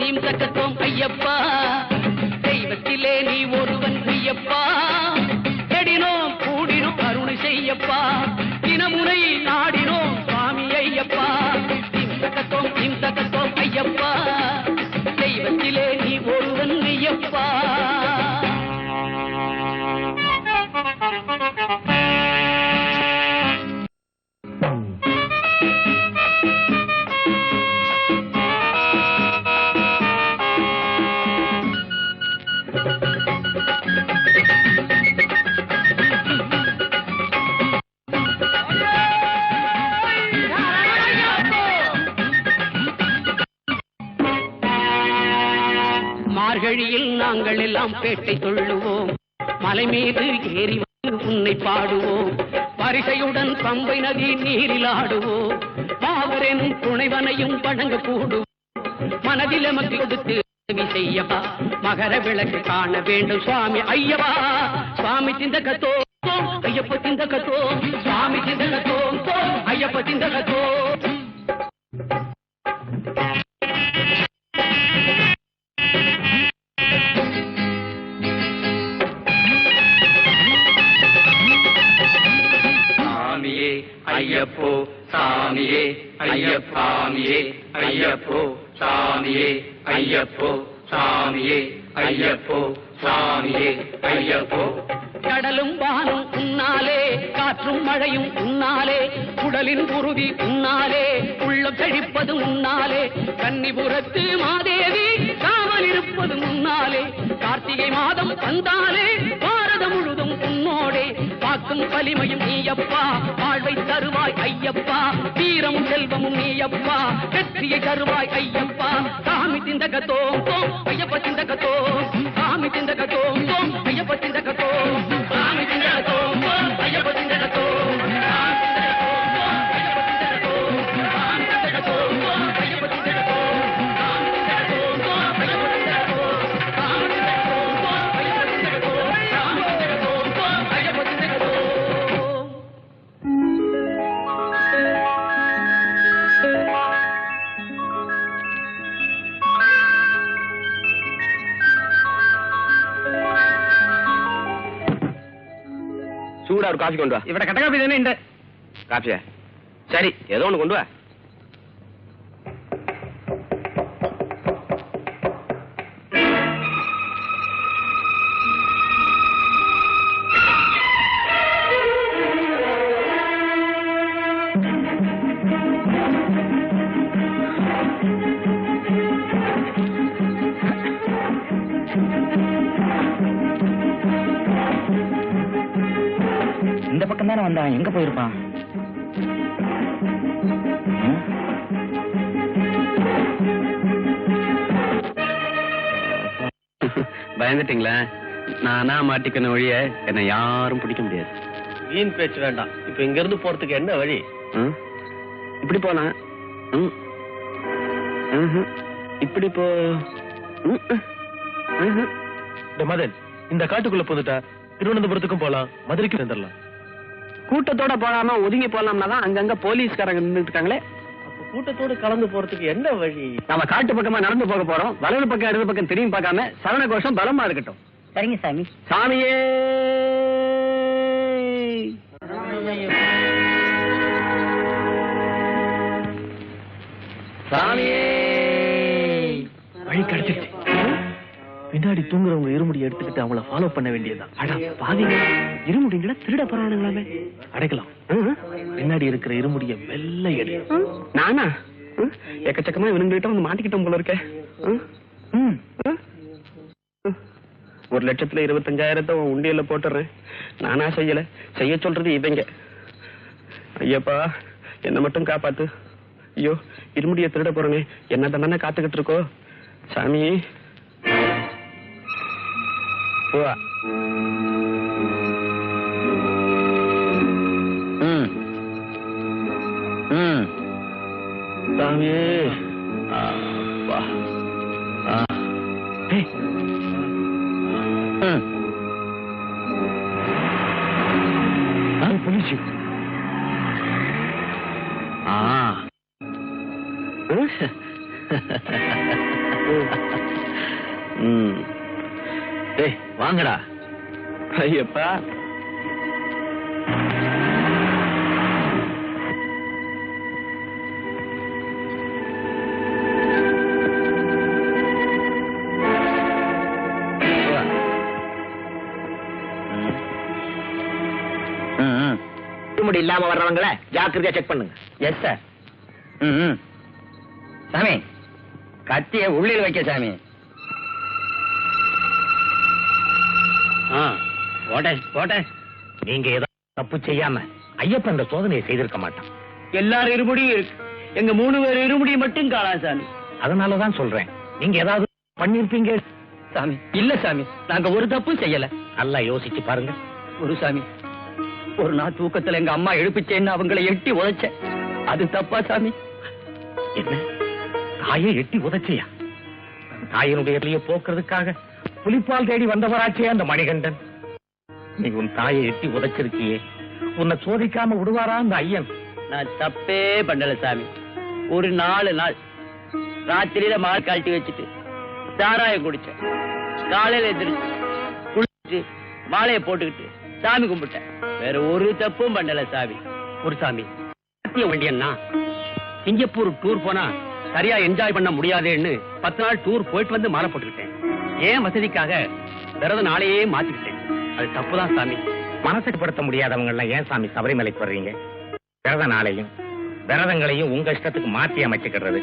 தீம் தக்கத்தோம் ஐயப்பா, தெய்வத்திலே நீ ஒருவன் ஐயப்பா. எடினோம் கூடினோம் அருணை செய்யப்பா, தினமுறை நாடினோம் சுவாமி ஐயப்பா. தீம் தக்கத்தோம் ஐயப்பா, தெய்வத்திலே நீ ஒருவன் ஐயப்பா. மார்கழியில் நாங்கள் எல்லாம் பேட்டை தொழுவோம், மலை மீது ஏறி வந்து உன்னை பாடுவோம். வரிசையுடன் பம்பை நதி நீரில் ஆடுவோம், பாவரெனும் துணைவனையும் வணங்க கூடுவோம். மனதில் எமக்கு கொடுத்து உதவி செய்யப்பா, மகர விளக்கு காண வேண்டும் சுவாமி ஐயப்பா. சுவாமி திந்தகத்தோ ஐயப்ப திந்தகத்தோ, சுவாமி திந்தகத்தோ ஐயப்ப திந்தகத்தோ. ஐயப்போ சாமியே ஐயப்பாமியே ஐயப்போ சாமியே ஐயப்போ சாமியே ஐயப்போ சாமியே ஐயப்போ. கடலும் வானும் உன்னாலே, காற்றும் மழையும் உன்னாலே, உடலின் உறுதி உன்னாலே, உள்ளம் செழிப்பது உன்னாலே, கன்னிபுரத்து மாதேவி காவல் இருப்பது உன்னாலே, கார்த்திகை மாதம் வந்தாலே பாரதம் முழுதும் உன்னோடே, காக்கும் வலிமையும் நீயப்பா, வாழ்வை தருவாய் ஐயப்பா, வீரமும் செல்வமும் நீயப்பா, வெற்றியை தருவாய் ஐயப்பா. சாமி திந்தகத்தோம் தோம் ஐயப்ப திந்தகத்தோம், சாமி திந்தகத்தோம் தோம் ஐயப்ப திந்தகத்தோம், சாமி திந்தகத்தோம் தோம் ஐயப்ப திந்தகத்தோம், சூடா ஒரு காஃபி கொண்டு வா. ഇവിടെ കട്ടകാപ്പി തന്നെ ഉണ്ട്. காஃபியா? சரி, ஏதோ ஒண்ணு கொண்டு வா. இந்த பக்கம் தானே வந்தான், எங்க போயிருப்பான்? பயந்துட்டீங்களா? நானா மாட்டிக்கணும் ஒழிய என்ன யாரும் பிடிக்க முடியாது. வீண் பேச்சு வேண்டாம். இப்ப இங்க இருந்து போறதுக்கு என்ன வழி? இப்படி போலாம். இப்படி போ. மதன், இந்த காட்டுக்குள்ள போந்துட்டா திருவனந்தபுரத்துக்கும் போலாம், மதுரைக்கும் வந்துடலாம். கூட்டத்தோட போகாம ஒதுங்கி போலாம்னா தான் அங்கங்க போலீஸ்காரங்க நின்றுட்டு இருக்காங்களே. அப்ப கூட்டத்தோட கலந்து போறதுக்கு என்ன வழி? நாம காட்டு பக்கமா நடந்து போக போறோம். வலது பக்கம் இடது பக்கம் திரும்பி பார்க்காம சரண கோஷம் பலமா இருக்கட்டும். சரிங்க சாமி. சாமியே சாமியே. வழி கிடைச்சிருச்சு. பின்னாடி தூங்குறவங்க இருமுடி எடுத்துக்கிட்டு அவங்கள ஃபாலோ பண்ண வேண்டியதுதான். அட பாவிங்க, இருமுடிங்களா திருட போறானுங்களாமே. அடைக்கலாம். பின்னாடி இருக்கிற இருமுடிய மெல்ல எடு. நானா? எக்கச்சக்கமா இவனுங்கிட்ட வந்து மாட்டிக்கிட்டோம் போல இருக்க. 1,25,000 உண்டியல்ல போட்டுறேன். நானா செய்யல, செய்ய சொல்றது இவங்க. ஐயப்பா, என்ன மட்டும் காப்பாத்து. ஐயோ, இருமுடிய திருட போறேனே, என்ன தானே காத்துக்கிட்டு இருக்கோ சாமி. போவா. சாமியே. அப்பா. போலீஸ். வாங்கடா. ஐயப்பா, இருமுடி இல்லாம வர்றவங்கள ஜாக்கிரதையா செக் பண்ணுங்க. Yes sir. சாமி, கத்திய உள்ளில் வைக்க சாமி. போட்டேன். நீங்க ஏதாவது தப்பு செய்யாம ஐயப்பன் இந்த சோதனையை செய்திருக்க மாட்டான். எல்லாரும் இருமுடியும் இருக்கு, எங்க 3 பேர் இருமுடி மட்டும் காணாம் சாமி. அதனாலதான் சொல்றேன், நீங்க ஏதாவது பண்ணிருப்பீங்க சாமி. இல்ல சாமி, நாங்க ஒரு தப்பும் செய்யல. நல்லா யோசிச்சு பாருங்க. ஒரு சாமி, ஒரு நாள் தூக்கத்துல எங்க அம்மா எழுப்பிச்சேன்னு அவங்களை எட்டி உதைச்ச, அது தப்பா சாமி? என்ன, தாயை எட்டி உதைச்சியா? தாயினுடைய போக்குறதுக்காக புலிப்பால் தேடி வந்தவராச்சே அந்த மணிகண்டன். நீ உன் தாயை எட்டி உதைச்சிருக்கியே, உன்னை சோதிக்காம விடுவாரா அந்த ஐயன்? நான் தப்பே பண்ணல சாமி. ஒரு 4 நாள் ராத்திரியில மால் கழட்டி வச்சுட்டு சாராயம் குடிச்சேன். காலையில எந்திரிச்சு குளிச்சு மாலையை போட்டுக்கிட்டு சாமி கும்பிட்டேன். வேற ஒரு தப்பும் பண்ணல சாமி. ஒரு சாமி, வண்டியன்னா சிங்கப்பூர் டூர் போனா சரியா என்ஜாய் பண்ண முடியாதேன்னு 10 நாள் டூர் போயிட்டு வந்து மாலை போட்டுக்கிட்டேன். ஏன் வசதிக்காக விரத நாளையே மாத்திக்கிட்டேன். அது தப்புதான் சாமி. மனசுக்கு படுத்த முடியாதவங்க எல்லாம் ஏன் சாமி சபரிமலைக்கு வர்றீங்க? விரத நாளையும் விரதங்களையும் உங்க இஷ்டத்துக்கு மாற்றி அமைச்சுக்கிறது,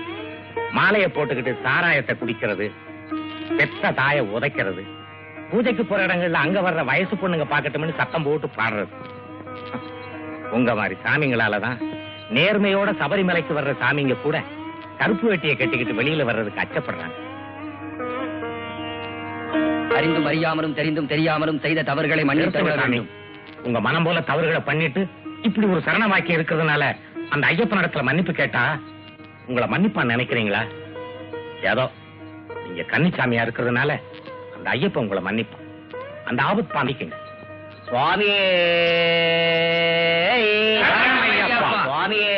மாலையை போட்டுக்கிட்டு சாராயத்தை குடிக்கிறது, பெத்த தாயை உதைக்கிறது, பூஜைக்கு போற இடங்கள்ல அங்க வர்ற வயசு பொண்ணுங்க பாக்கட்டும்னு சத்தம் போட்டு பாடுறது. உங்க மாதிரி சாமிங்களாலதான் நேர்மையோட சபரிமலைக்கு வர்ற சாமிங்க கூட கருப்பு வெட்டியை கட்டிக்கிட்டு வெளியில வர்றதுக்கு அச்சப்படுறாங்க. அறிந்தும் அறியாமலும் தெரிந்தும் தெரியாமலும் செய்த தவறுகளை சாமி, உங்க மனம் போல தவறுகளை பண்ணிட்டு இப்படி ஒரு சரண வாக்கியம் இருக்கிறதுனால அந்த ஐயப்பன் இடத்துல மன்னிப்பு கேட்டா உங்களை மன்னிப்பான்னு நினைக்கிறீங்களா? ஏதோ நீங்க கன்னிச்சாமியா இருக்கிறதுனால அந்த ஐயப்பன் உங்களை மன்னிப்பான். அந்த ஆபத்து பாண்டிக்குங்க. சுவாமியே சுவாமியே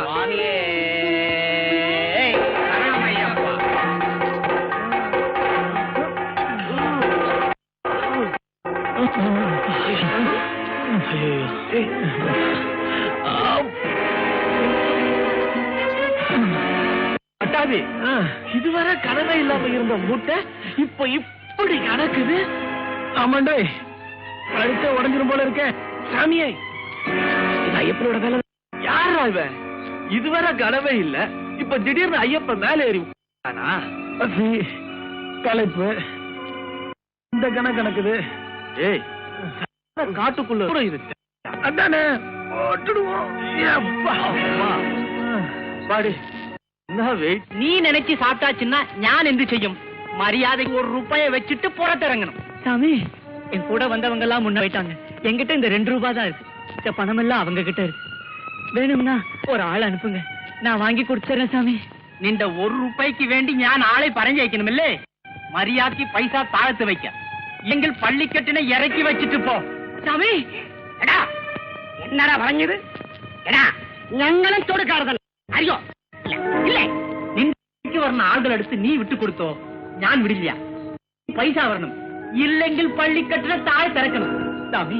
சுவாமியே அட்டாதி, இதுவரை கனவே இல்லாம இருந்த மூட்டை இப்ப இப்படி கணக்குது. ஆமாண்டே, அழுத்த உடஞ்சிரும் போல இருக்க. சாமியே, இது ஐயப்பனோட வேலை. யாரா இவன்? இதுவரை கனவே இல்ல, இப்ப திடீர்னு ஐயப்ப மேல ஏறி கலைப்பு இந்த கணக்குது. ஏய், காட்டுக்குள்ள கூட இது அதானே பாடி. நீ நினைச்சு சாப்பிட்டாச்சுன்னா ஞான் என்று செய்யும். மரியாதைக்கு 1 ரூபாயை வச்சுட்டு புறத்திறங்கணும். சாமி, என் கூட வந்தவங்க எல்லாம் முன்ன போயிட்டாங்க. என்கிட்ட இந்த 2 ரூபாய் தான் இருக்கு. இந்த பணம் எல்லாம் அவங்க கிட்ட இருக்கு. வேணும்னா ஒரு ஆள் அனுப்புங்க, நான் வாங்கி கொடுத்துறேன் சாமி. இந்த 1 ரூபாய்க்கு வேண்டி ஞான் ஆளை பறஞ்சு வைக்கணும் இல்ல? மரியாதைக்கு பைசா தாழ்த்து வைக்க எங்கள் பள்ளிக்கட்டினை இறக்கி வச்சுட்டு போ சாமி. என்னடா வழங்குது? ഞങ്ങളും കൊടുക്കാറുതല്ല. അറിയോ? இல்ல, நின்று வரணும் ஆள்கள் எடுத்து நீ விட்டு கொடுத்தோ ஞான் விடலையா? பைசா வரணும், இல்லெങ്കിൽ பள்ளிக்கட்டின தாழ் திறக்கணும் சாமி.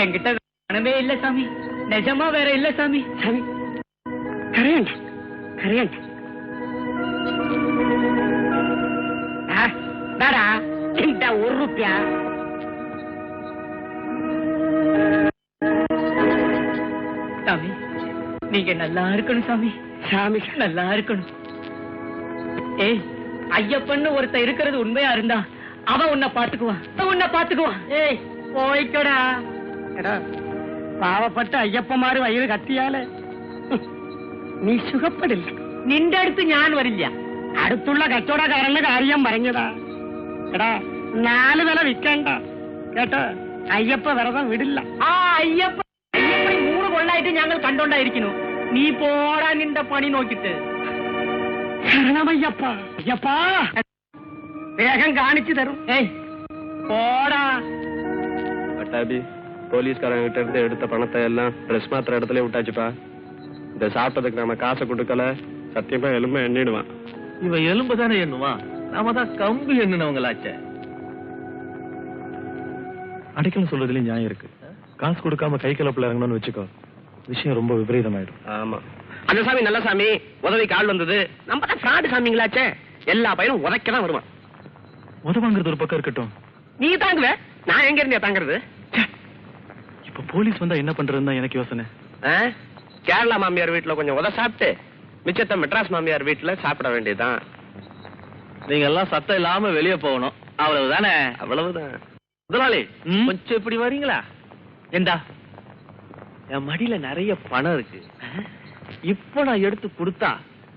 என்கிட்ட பணமே இல்ல சாமி, நிஜமா வேற இல்ல சாமி. சாமி கரையண்ட கரையண்ட வேடா இந்த 1 ரூபாய் சாமி. நீங்க நல்லா இருக்கணும் சாமி. சாமி நல்லா இருக்கணும். ஏய், ஐயப்பன்னு ஒருத்த இருக்கிறது உண்மையா இருந்தா அவன் உன்னை பாத்துக்குவான். ஏய், போய்க்கடா. പാവപ്പെട്ട അയ്യപ്പന്മാര് വയ്യത് കത്തിയാല് നീ സുഖപ്പെടില്ല. നിന്റെ അടുത്ത് ഞാൻ വരില്ല. അടുത്തുള്ള കച്ചവടക്കാരന്റെ കാര്യം പറഞ്ഞതാ. എടാ 4 വില വിൽക്കണ്ട കേട്ടോ. അയ്യപ്പ വ്രതം വിടില്ല. ആ അയ്യപ്പ 3 കൊല്ലായിട്ട് ഞങ്ങൾ കണ്ടോണ്ടായിരിക്കുന്നു. നീ പോടാ നിന്റെ പണി നോക്കിട്ട്. ശരണമയ്യപ്പ. അയ്യപ്പാ വേഗം കാണിച്ചു തരും. ഏയ് போடா. அட்டாபி, போலீஸ்காரங்க கிட்ட இருந்து எடுத்த பணத்தை எல்லாம் ட்ரெஸ் மாத்திர இடத்துல விட்டாச்சுப்பா. இந்த சாப்பிட்டதுக்கு நாம காசை கொடுக்கல, சத்தியமா எலும்பை எண்ணிடுவான். இவன் எலும்பு தானே எண்ணுவான், நாம தான் கம்பு எண்ணுனவங்களாச்சே. அடைக்கணும் சொல்றதுலயும் நியாயம் இருக்கு. காசு கொடுக்காம கை கலப்புல இறங்கணும்னு வச்சுக்கோ, விஷயம் ரொம்ப விபரீதமாயிடும். ஆமா, அந்த சாமி நல்ல சாமி, உதவிக்கு ஆள் வந்தது. நம்ம தான் ஃப்ராடு சாமிங்களாச்சே, எல்லா பையனும் உதைக்கதான் வருவான். உதவாங்கிறது ஒரு பக்கம் இருக்கட்டும், நீ தாங்குவ, நான் எங்க இருந்தே தாங்குறது? இப்ப போலீஸ் வந்தா என்ன பண்றதுன்னு தான் எனக்கு யோசனை. கேரளா மாமியார் வீட்டுல கொஞ்சம் உத சாப்பிட்டு மிச்சத்தை மெட்ராஸ் மாமியார் வீட்டுல சாப்பிட வேண்டியதுதான். நீங்க எல்லாம் சத்தம் இல்லாம வெளியே போகணும், அவ்வளவுதானே? அவ்வளவுதான். முதலாளி, கொஞ்சம் இப்படி வரீங்களா? ஏண்டா, என் மடியில நிறைய பணம் இருக்கு. இப்ப நான் எடுத்து கொடுத்தா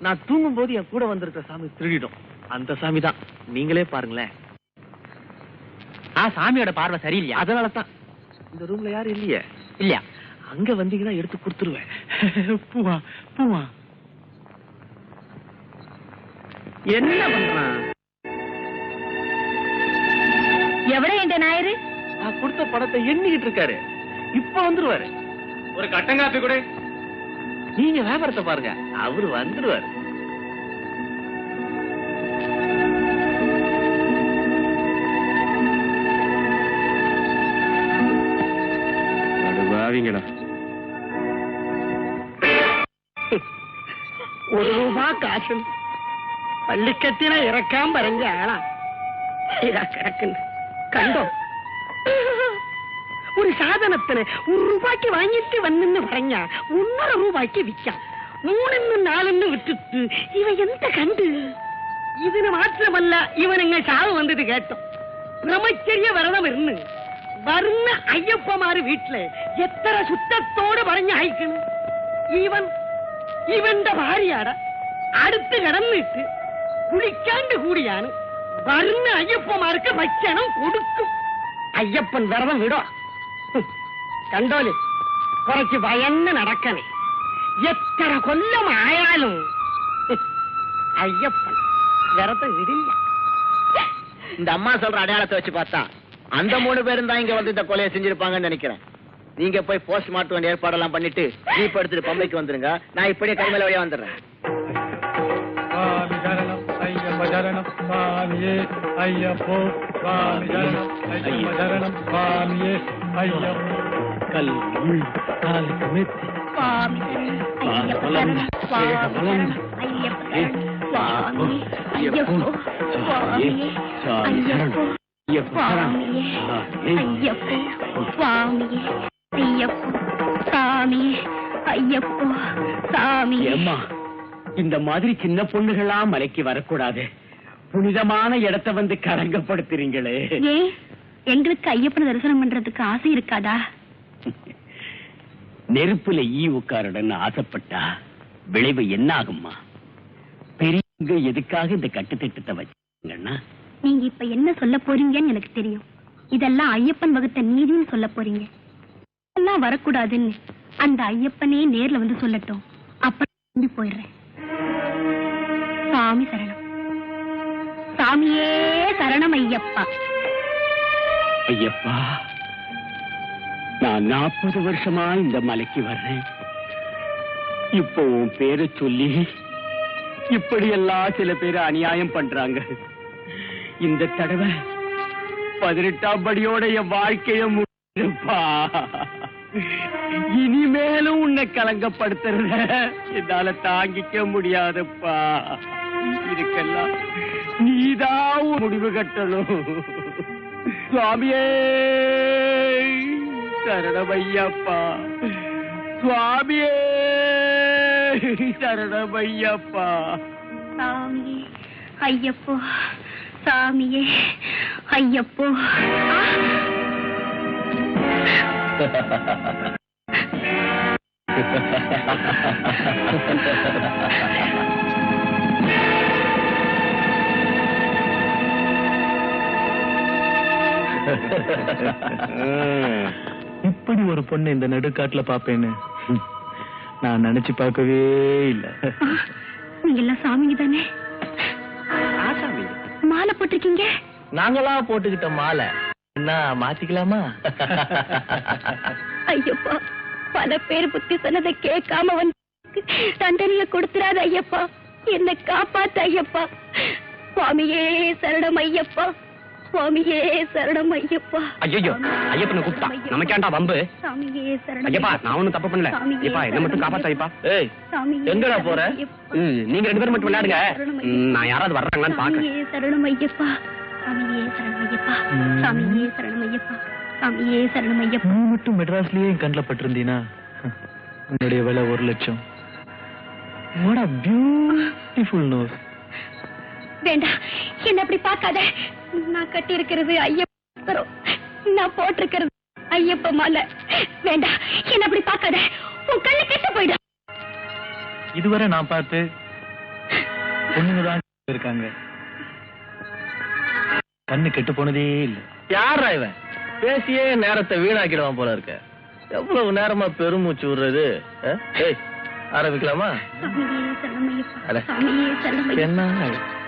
நான் தூங்கும் போது என் கூட வந்திருக்க சாமி திருடிடும். அந்த சாமி தான், நீங்களே பாருங்களேன். சாமியோட பார்வை சரியில்லையா? அதனாலதான் இந்த ரூம்ல யாரும் இல்லையே. இல்லையா? அங்க வந்தீங்கன்னா எடுத்து கொடுத்துருவேன். பூவா பூவா என்ன பண்றான்? எവിടെ என்ற ஞாயிறு? நான் கொடுத்த பணத்தை எண்ணிக்கிட்டு இருக்காரு, இப்ப வந்துருவாரு. ஒரு கட்டங்காப்பி கூட. நீங்க வியாபாரத்தை பாருங்க, அவரு வந்துருவாரு. வாவிங்கடா. ஒரு ரூபா காசு பள்ளிக்கத்தின இறக்காம பறஞ்ச ஆளா இதா கிடக்குன்னு கண்டோம். ஒரு சாதனத்தின ஒரு ரூபாய்க்கு வாங்கிட்டு வந்து பறஞ்சா 1.5 ரூபாய்க்கு விற்கான். 3 4 விட்டுட்டு இவன் எந்த கண்டு. இதுன்னு மாத்திரமல்ல, இவனுங்க சாவு வந்தது கேட்டோம். பிரம்மச்சரிய விரதம் இருந்து வருண ஐயப்பமாறு வீட்டுல எத்தனை சுத்தத்தோடு பறஞ்ச ஆயிக்கணும். இவன் பாரியாட அடுத்து கடந்துட்டு குளிக்காண்டு கூடியானு வருண ஐயப்பமாருக்கு பட்சணம் கொடுக்கும். ஐயப்பன் விரதம் விடும். கண்டோலி குறைச்சு பயன்னு நடக்கனே. எத்தனை கொல்லம் ஆயாலும் ஐயப்பன் விரதம் விடில்ல. இந்த அம்மா சொல்ற அடையாளத்தை வச்சு பார்த்தா அந்த 3 பேரும் தான் இங்க வந்து இந்த கொலையை செஞ்சிருப்பாங்கன்னு நினைக்கிறேன். நீங்க போய் போஸ்ட்மார்ட்டம் ஏற்பாடெல்லாம் பண்ணிட்டு ஜீப் எடுத்துட்டு பம்பைக்கு வந்துருங்க. நான் இப்படியே கைமேல வழியா வந்துடுறேன். சுவாமி சரணம் ஐயப்ப சரணம் சுவாமியே ஐயப்போ சுவாமி சரணம் ஐயப்ப சரணம் சுவாமியே ஐயப்போ கல் முள் கால் கமித்தி சுவாமி ஐயப்ப சரணம் சுவாமி ஐயப்ப சுவாமி ஐயப்போ சுவாமி ஐயப்போ சுவாமி ஐயப்போ சுவாமி ஐயப்போ சாமி ஐயப்போ சாமி. ஏம்மா, இந்த மாதிரி சின்ன பொண்ணுகளா மலைக்கு வரக்கூடாது. புனிதமான இடத்தை வந்து கலங்கப்படுத்துறீங்களே. ஏன் எங்களுக்கு ஐயப்பன் தரிசனம் பண்றதுக்கு ஆசை இருக்காதா? நெருப்புல ஈ உட்காரடன்னு ஆசைப்பட்டா விளைவு என்ன ஆகும்மா? பெரியவங்க எதுக்காக இந்த கட்டுத்திட்டத்தை வச்சுங்கன்னா? நீங்க இப்ப என்ன சொல்ல போறீங்கன்னு எனக்கு தெரியும். இதெல்லாம் ஐயப்பன் வகுத்த நீதின்னு சொல்ல போறீங்க. எல்லாம் வரக்கூடாதுன்னு அந்த ஐயப்பனே நேர்ல வந்து சொல்லட்டும். அப்ப திரும்பி போயிடுறேன். சாமி சரணம். சாமியே சரணம் ஐயப்பா. ஐயப்பா, நான் 40 வருஷமா இந்த மலைக்கு வர்றேன். இப்போ உன் பேரை சொல்லி இப்படியெல்லாம் சில பேர் அநியாயம் பண்றாங்க. இந்த தடவை 18ஆம் படியோட என் வாழ்க்கைய முடிப்பா. இனிமேலும் உன்னை கலங்கப்படுத்துறத என்னால தாங்கிக்க முடியாதுப்பா. இதுக்கெல்லாம் நீதான் முடிவு கட்டணும். சுவாமியே சரணமையப்பா. சுவாமியே சரணமையப்பா. சாமியே ஐயப்போ. சாமியே ஐயப்போ. இப்படி ஒரு பொண்ணு இந்த நடுக்காட்டுல பாப்பேன்னு நான் நினைச்சு பார்க்கவே இல்ல. நீங்க எல்லாம் சாமிங்க தானே? மாலை போட்டிருக்கீங்க. நாங்களா போட்டுக்கிட்ட மாலை என்ன மாத்திக்கலாமா? ஐயப்பா, பல பேர் புத்தி சொன்னதை கேட்காம வந்து தண்டனைய கொடுத்துறாத ஐயப்பா. என்ன காப்பாத்த ஐயப்பா. சுவாமியே சரணம் ஐயப்பா. சுவாமியே சரணம் ஐயப்பா. ஐயோ, ஐயப்பனை கூப்பிட்டா நமக்கேண்டா வம்பு? சாமியே சரணம் ஐயப்பா, நான் ஒண்ணும் தப்பு பண்ணல. ஐயப்பா, என்ன மட்டும் காப்பாத்த ஐயப்பா. ஏய், எங்கடா போற? நீங்க 2 பேரும் மட்டும் விளையாடுங்க. நான் யாராவது வர்றாங்களான்னு பாக்குறேன். சாமியே சரணம் ஐயப்பா. சாமியே சரணம் ஐயப்பா. சாமியே சரணம் ஐயப்பா. சாமியே சரணம் ஐயப்பா. நீ மட்டும் மெட்ராஸ்லயே என் கண்ணில் பட்டிருந்தீனா உன்னுடைய விலை 1 லட்சம். What a beautiful nose. வேண்டாம், என்ன அப்படி பார்க்காத. நான் கட்டி இருக்கிறது ஐயப்பன். நான் போட்டிருக்கிறது ஐயப்ப மாலை. வேண்டாம், என்ன அப்படி பார்க்காத. உன் கண்ணு கெட்டு போயிடும். இதுவரை நான் பார்த்து பொண்ணுங்கதான் இருக்காங்க, கண்ணு கெட்டு போனதே இல்ல. யாரா இவன்? பேசியே நேரத்தை வீணாக்கிடுவான் போல இருக்க. எவ்வளவு நேரமா பெருமூச்சு விடுறது? ஏய், ஆரம்பிக்கலாமா? சாமியே சரணம் ஐயப்பா. அட. சாமியே சரணம் ஐயப்பா. என்ன?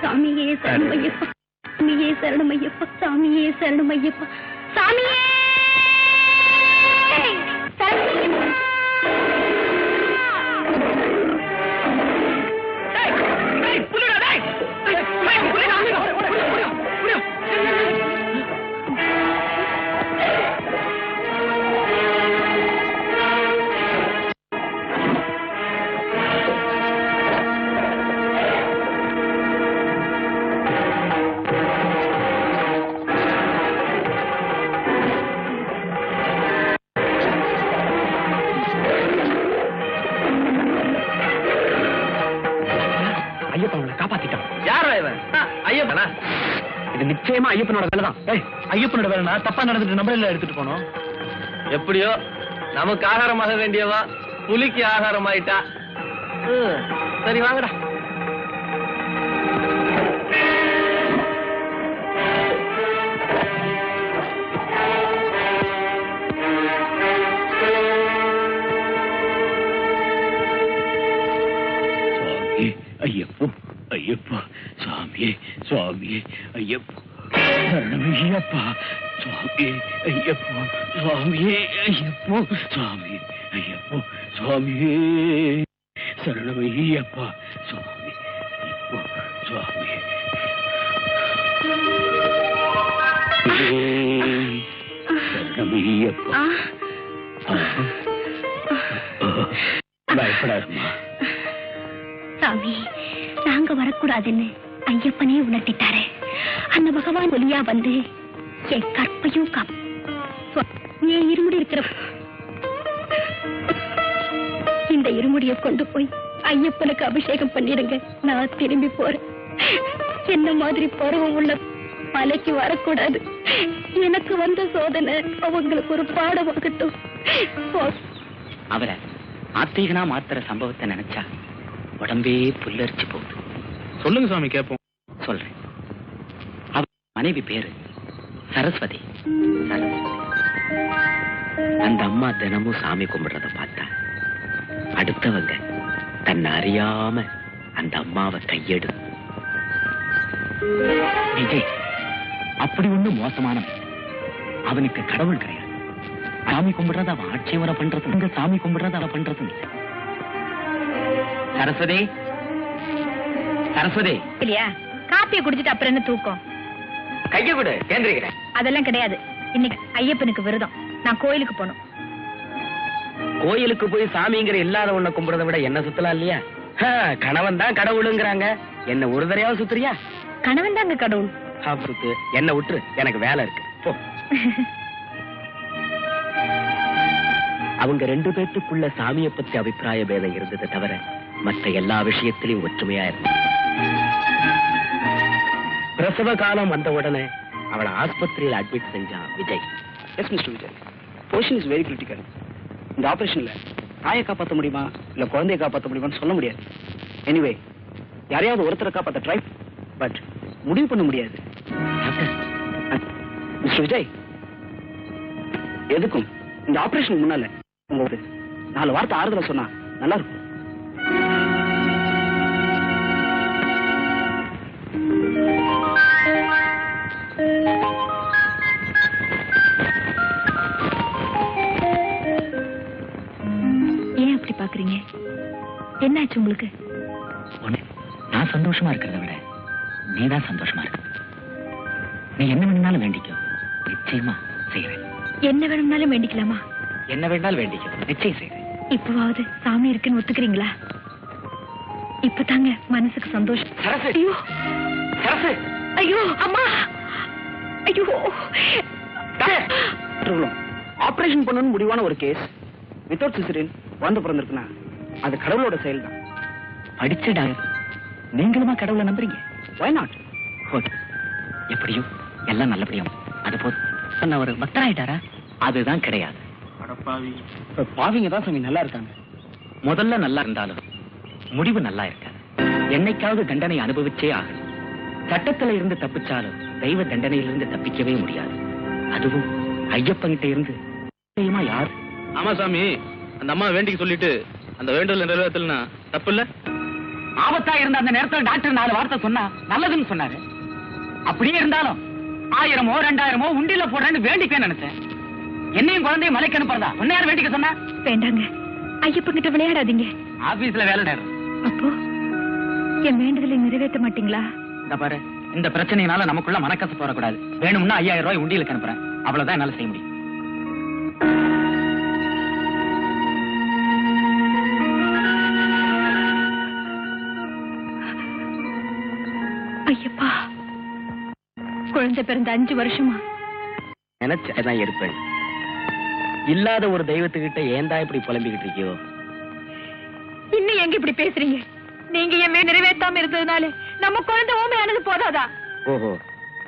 சாமியே சரணம் ஐயப்பா. சாமியே சரணம் ஐயப்பா. சாமியே சரணம் ஐயப்பா. சாமியே சரணம் ஐயப்பா. இவன் ஐயப்பனா? இது நிச்சயமா ஐயப்பனோட வேலைதான். ஐயப்பனோட வேலைனா தப்பா நடந்துட்டு நம்மள எடுத்துட்டு போனோம். எப்படியோ நமக்கு ஆகாரமாக வேண்டியவா புலிக்கு ஆகாரம் ஆயிட்டா. சரி வாங்கடா. ஐயப்போ ஐயப்பா சுவாமியே சுவாமியே ஐயப்போ சரணமையப்பா சுவாமியே ஐயப்போ சுவாமியே ஐயப்போ சுவாமியே ஐயப்போ சுவாமியே சரணமையப்பா சுவாமி ஐயப்போ சுவாமியே சரணமையப்பா. பயப்படாதம்மா. சாமி, நாங்க வரக்கூடாதுன்னு ஐயப்பனே உணர்த்திட்டாரு. அந்த பகவான் ஒளியா வந்து என் கற்பையும் என் இருமுடி இருக்கிற இந்த இருமுடியை கொண்டு போய் ஐயப்பனுக்கு அபிஷேகம் பண்ணிடுங்க. நான் திரும்பி போறேன். என்ன மாதிரி பருவம் உள்ள மலைக்கு வரக்கூடாது. எனக்கு வந்த சோதனை அவங்களுக்கு ஒரு பாடமாகட்டும். அவரை ஆத்தீகனா மாத்திர சம்பவத்தை நினைச்சா உடம்பே புல்லரிச்சு போகுது. சொல்லுங்க சாமி கேட்போம். சொல்றேன். அவ மனைவி பேரு சரஸ்வதி. அந்த அம்மா தினமும் சாமி கும்பிடுறத பார்த்தா அடுத்தவங்க தன்னை அறியாம அந்த அம்மாவை கையெடு. விஜய் அப்படி ஒண்ணு மோசமானவன். அவனுக்கு கடவுள் கிடையாது. சாமி கும்பிடுறத அவன் ஆட்சேபனை பண்றது, இங்க சாமி கும்பிடுறத அவ பண்றது இல்லை. சரஸ்வதி, சரஸ்வதி இல்லையா? காப்பியை குடிச்சிட்டு அப்புறம் என்ன தூக்கம்? கைய விடு, கேந்திரிக்கிறேன். அதெல்லாம் கிடையாது. இன்னைக்கு ஐயப்பனுக்கு விரதம். நான் கோயிலுக்கு போகணும். கோயிலுக்கு போய் சாமிங்கிற இல்லாத ஒண்ண கும்பிடுறத விட என்ன சுத்தலாம் இல்லையா? கணவன் தான் கடவுளுங்கிறாங்க. என்ன ஒரு தடையாவது சுத்துறியா? கணவன் தாங்க கடவுள். சுத்து, என்ன விட்டுரு, எனக்கு வேலை இருக்கு. போ. அவங்க ரெண்டு பேத்துக்குள்ள சாமியை பத்தி அபிப்பிராய பேதம் இருந்தது தவிர மற்ற எல்லா விஷயத்திலையும் ஒற்றுமையா இருந்தது. பிரசவ காலம் வந்த உடனே அவளை ஆஸ்பத்திரியில் அட்மிட் செஞ்சான் Vijay. S mister Vijay, position is very critical. இந்த ஆபரேஷன்ல தாயை காப்பாற்ற முடியுமா இல்ல குழந்தையை காப்பாற்ற முடியுமான்னு சொல்ல முடியாது. எனிவே, யாரையாவது ஒருத்தரை காப்பாற்ற ட்ரை, பட் முடிவு பண்ண முடியாது. மிஸ்டர் விஜய், எதுக்கும் இந்த ஆபரேஷன் முன்னால உங்களுக்கு 4 வார்த்தை ஆறுதல சொன்னா நல்லா இருக்கும். ஏன் அப்படி பாக்குறீங்க? என்னாச்சு உங்களுக்கு? நான் சந்தோஷமா இருக்கிறத விட நீதான் சந்தோஷமா இருக்க. நீ என்ன வேணும்னாலும் வேண்டிக்கோ, நிச்சயமா செய்யறேன். என்ன வேணும்னாலும் வேண்டிக்கலாமா? என்ன வேண்டாலும் வேண்டிக்கோ, நிச்சயம் செய்யறேன். இப்பவாவது சாமி இருக்குன்னு ஒத்துக்கிறீங்களா? இப்பதாங்க மனசுக்கு சந்தோஷம். சரசு, ஐயோ சரசு, ஐயோ அம்மா, ஐயோ. ஆபரேஷன் பண்ணணும்னு முடிவான ஒரு கேஸ் வித்தவுட் சிசரியன் வந்து பிறந்திருக்குன்னா அது கடவுளோட செயல் தான். படிச்ச டாக்டர் நீங்களுமா கடவுளை நம்புறீங்க? Why not? ஓகே, எப்படியோ எல்லாம் நல்லபடியும். அது போதும். அவர் பக்தராயிட்டாரா? அதுதான் கிடையாது. பாவிங்க தான் சாமி நல்லா இருக்காங்க. முதல்ல நல்லா இருந்தாலும் முடிவு நல்லா இருக்காது. என்னைக்காவது தண்டனை அனுபவிச்சே ஆகணும். சட்டத்துல இருந்து தப்பிச்சாலும் தெய்வ தண்டனையிலிருந்து தப்பிக்கவே முடியாது. அதுவும் ஐயப்பங்கிட்ட இருந்து யார்? ஆமா சாமி, அந்த அம்மா வேண்டிக்கு சொல்லிட்டு அந்த வேண்டுதல் நிறைவேற்றலனா தப்பு இல்ல? ஆபத்தா இருந்த அந்த நேரத்துல டாக்டர் 4 வார்த்தை சொன்னா நல்லதுன்னு சொன்னாரு. அப்படியே இருந்தாலும் 1000மோ 2000மோ உண்டியில போடுறேன்னு வேண்டிக்க நினைச்சேன். என்னையும் குழந்தையும் மலைக்கு அனுப்புறதா உன்ன யார் வேண்டிக்க சொன்னா? வேண்டாங்க, ஐயப்பன்கிட்ட விளையாடாதீங்க. ஆபீஸ்ல வேலை நேரம். அப்போ என் வேண்டுதலை நிறைவேற்ற மாட்டீங்களா? இந்த பாரு, இந்த பிரச்சனையினால நமக்குள்ள மனக்கசப்பு வரக்கூடாது. வேணும்னா 5000 ரூபாய் உண்டியலுக்கு அனுப்புறேன். அவ்வளவுதான் என்னால செய்ய முடியும். ஐயப்பா, குழந்தை பிறந்த 5 வருஷமா நினைச்சதான் இருப்பேன். இல்லாத ஒரு தெய்வத்துக்கிட்ட ஏந்தா இப்படி புலம்பிக்கிட்டு இருக்கியோ? இன்னும் எங்க இப்படி பேசுறீங்க? நீங்க என் மேல் நிறைவேற்றாம இருந்ததுனால நம்ம குழந்தை ஊமையானது போதாதா? ஓஹோ,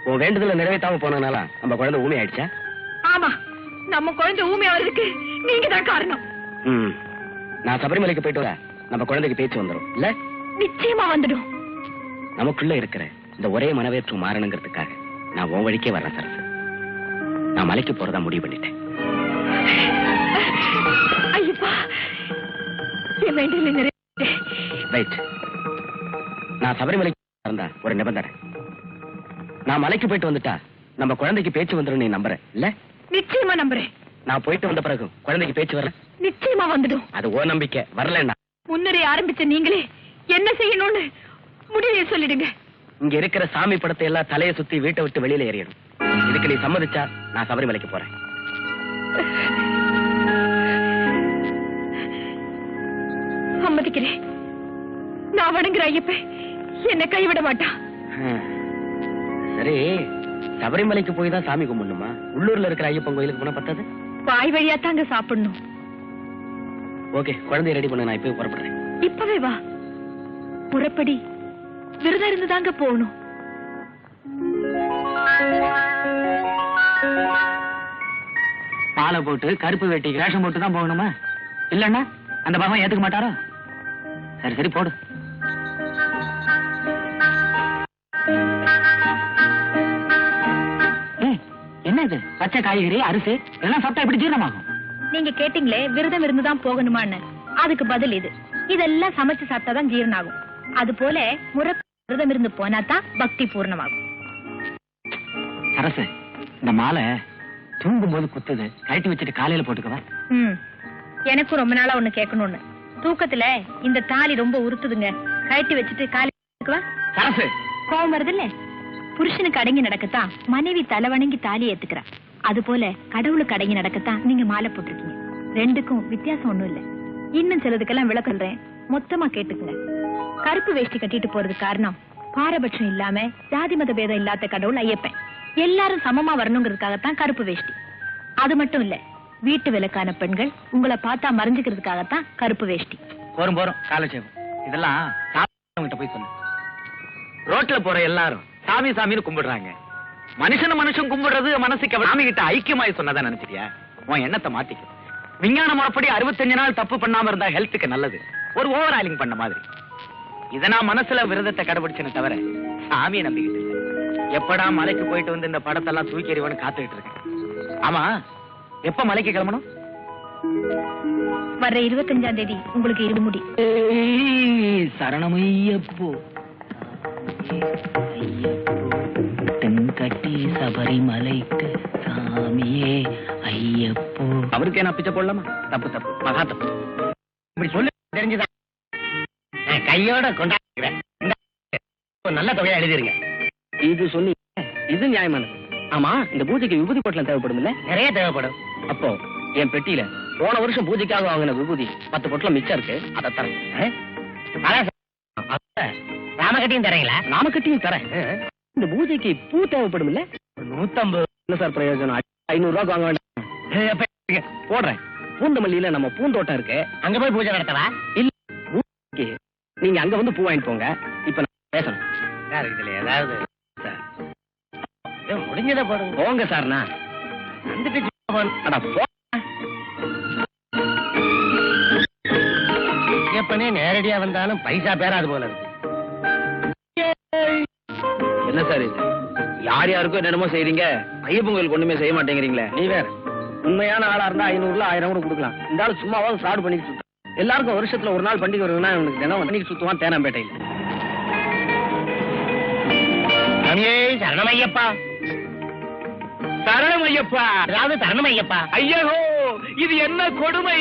உன் வேண்டுதல நிறைவேற்றாம போனதுனால நம்ம குழந்தை ஊமை ஆயிடுச்சா? ஆமா, நம்ம குழந்தை ஊமையாவதுக்கு நீங்க தான் காரணம். நான் சபரிமலைக்கு போயிட்டு வர நம்ம குழந்தைக்கு பேச்சு வந்துடும் இல்ல? நிச்சயமா வந்துடும். நமக்குள்ள இருக்கிற இந்த ஒரே மனவேற்று மாறணுங்கிறதுக்காக நான் உன் வழிக்கே வர்றேன் சரசு. நான் மலைக்கு போறதா முடிவு பண்ணிட்டேன். ஐயப்பா, என் வேண்டுதலை நிறைவேற்றேன். ரைட். நான் சபரிமலைக்கு இருந்தா ஒரு நிபந்தனை. நான் மலைக்கு போயிட்டு வந்துட்டா நம்ம குழந்தைக்கு பேச்சு வந்துடும். நீ நம்புற இல்ல? நிச்சயமா நம்புறேன். நான் போயிட்டு வந்த பிறகு குழந்தைக்கு பேச்சு வரல? நிச்சயமா வந்துடும். அது ஓ நம்பிக்கை. வரலன்னா முன்னரே ஆரம்பிச்ச நீங்களே என்ன செய்யணும்னு முடிவே சொல்லிடுங்க. இங்க இருக்கிற சாமி படத்தை எல்லாம் தலையை சுத்தி வீட்டை விட்டு வெளியில ஏறிடும். இதுக்கு நீ சம்மதிச்சா நான் சபரிமலைக்கு போறேன். சம்மதிக்கிறேன். நான் வணங்குற ஐயப்ப என்ன கைவிட மாட்டான். சரி, சபரிமலைக்கு போய் தான் சாமி கும்பிடணுமா? உள்ளூர்ல இருக்கிற ஐயப்பன் கோயிலுக்கு போனா பத்தாது? வாய் வழியா தாங்க சாப்பிடணும். ஓகே, குழந்தைய ரெடி பண்ண நான் இப்பவே புறப்படுறேன். இப்பவே வா. புறப்படி. விரதம் இருந்து தாங்க போகணும். மாலை போட்டு கருப்பு வேட்டி வேஷம் போட்டு தான் போகணுமா? இல்லன்னா அந்த பகவான் ஏத்துக்க மாட்டாரோ? சரி சரி போடு. என்ன இது? பச்சை காய்கறி, அரிசி எல்லாம் சாப்பிட்டா எப்படி ஜீரணமாகும்? நீங்க கேட்டீங்களே விரதம் இருந்துதான் போகணுமான்னு, அதுக்கு பதில் இது. இதெல்லாம் சமைச்சு சாப்பிட்டாதான் ஜீரணம் ஆகும். அது போல முறை விரதம் இருந்து போனா தான் பக்தி பூர்ணமாகும். அரசு, இந்த மாலை தூங்கும் போது குத்துது, கழட்டி வச்சுட்டு காலையில போட்டுக்கவா? எனக்கும் ரொம்ப நாளா ஒண்ணு கேட்கணும்னு. தூக்கத்துல இந்த தாலி ரொம்ப உறுத்துதுங்க, கழட்டி வச்சுட்டு காலையில அரசு கோவம் வருது இல்ல? புருஷனுக்கு அடங்கி நடக்கத்தான் மனைவி தலை வணங்கி தாலி ஏத்துக்கிறா. அது போல கடவுளுக்கு அடங்கி நடக்கத்தான் நீங்க மாலை போட்டிருக்கீங்க. ரெண்டுக்கும் வித்தியாசம் ஒண்ணும் இல்ல. இன்னும் சிலதுக்கெல்லாம் விளக்கம் சொல்றேன், மொத்தமா கேட்டுக்குங்க. கருப்பு வேஷ்டி கட்டிட்டு போறது காரணம் பாரபட்சம் இல்லாம ஜாதி மத பேதம் இல்லாத கடவுள் ஐயப்பன். எல்லாரும் சமமா வரணுங்கிறதுக்காகத்தான் கருப்பு வேஷ்டி. அது மட்டும் இல்ல, வீட்டு விலக்கான பெண்கள் உங்களை பார்த்தா மறைஞ்சுக்கிறதுக்காகத்தான் கருப்பு வேஷ்டி. போரும் போரும் காலட்சேபம். இதெல்லாம் சாமிகிட்ட போய் சொல்லு. ரோட்ல போற எல்லாரும் சாமி சாமின்னு கும்பிடுறாங்க. மனுஷன் கும்பிடுறது மனசுக்கு சாமி கிட்ட ஐக்கியமாய் சொன்னதா நினைச்சிட்டியா? உன் எண்ணத்தை மாத்திக்க. விஞ்ஞான முறைப்படி 65 நாள் தப்பு பண்ணாம இருந்தா ஹெல்த்துக்கு நல்லது. ஒரு ஓவர் ஆயிலிங் பண்ண மாதிரி. இத நான் மனசுல விரதத்தை கடைபிடிச்சேன்னு தவிர சாமியை நம்பிக்கிட்டு இல்லை. எப்படா மலைக்கு போயிட்டு வந்து இந்த படத்தெல்லாம் தூக்கி எறிவன்னு காத்துக்கிட்டு இருக்கேன். ஆமா, எப்ப மலைக்கு கிளம்பணும்? வர்ற 25ஆம் தேதி உங்களுக்கு இருமுடி. சரணமையப்போ தென்கட்டி சபரிமலைக்கு சாமியே ஐயப்போ. அவருக்கு என்ன பிச்சை போடலாமா? தப்பு தப்பு, மகா தப்பு. இப்படி சொல்லி தெரிஞ்சுதான் கையோட கொண்டாடுறேன். நல்ல தொகையா எழுதிருங்க. இது சொல்லி இது நியாயமானது. ஆமா, இந்த பூஜைக்கு விபூதி பொட்டலம் தேவைப்படும் இல்ல? நிறைய தேவைப்படும். அப்போ என் பெட்டியில போன வருஷம் பூஜைக்காக வாங்கின விபூதி 10 பொட்டலம் மிச்சம் இருக்கு. அதை தரேன். ராமகட்டியும் தரீங்களா? ராமகட்டியும் தரேன். இந்த பூஜைக்கு பூ தேவைப்படும் இல்ல? 150. என்ன சார் பிரயோஜனம்? 500 ரூபாய்க்கு வாங்க வேண்டாம். போடுறேன். பூந்தமல்லியில நம்ம பூந்தோட்டம் இருக்கு, அங்க போய் பூஜை நடத்தவா? இல்ல, நீங்க அங்க வந்து பூ வாங்கிட்டு போங்க. இப்ப நான் பேசணும் சார். இதுல ஏதாவது முடிஞ்சதை போடுங்க. போங்க சார். நான் வந்துட்டு எப்பனே நேரடியா வந்தாலும் பைசா பேராது போல இருக்கு. என்ன சார் இது? யார் யாருக்கும் என்னமோ செய்றீங்க, ஐயப்பன் கோயிலுக்கு ஒண்ணுமே செய்ய மாட்டேங்கிறீங்களே. நீ வேற. உண்மையான ஆளா இருந்தா 500 1000 கூட கொடுக்கலாம். இந்த ஆள் சும்மாவது ஃப்ராட் பண்ணிட்டு சுத்த. எல்லாருக்கும் வருஷத்துல ஒரு நாள் பண்டிகை வருதுன்னா இவனுக்கு தினம் பண்ணிட்டு சுத்துவான் தேனாம்பேட்டையில். சாமியே சரணமையப்பா. சரணமையப்பா. அதாவது சரணமையப்பா. ஐயோ, இது என்ன கொடுமை!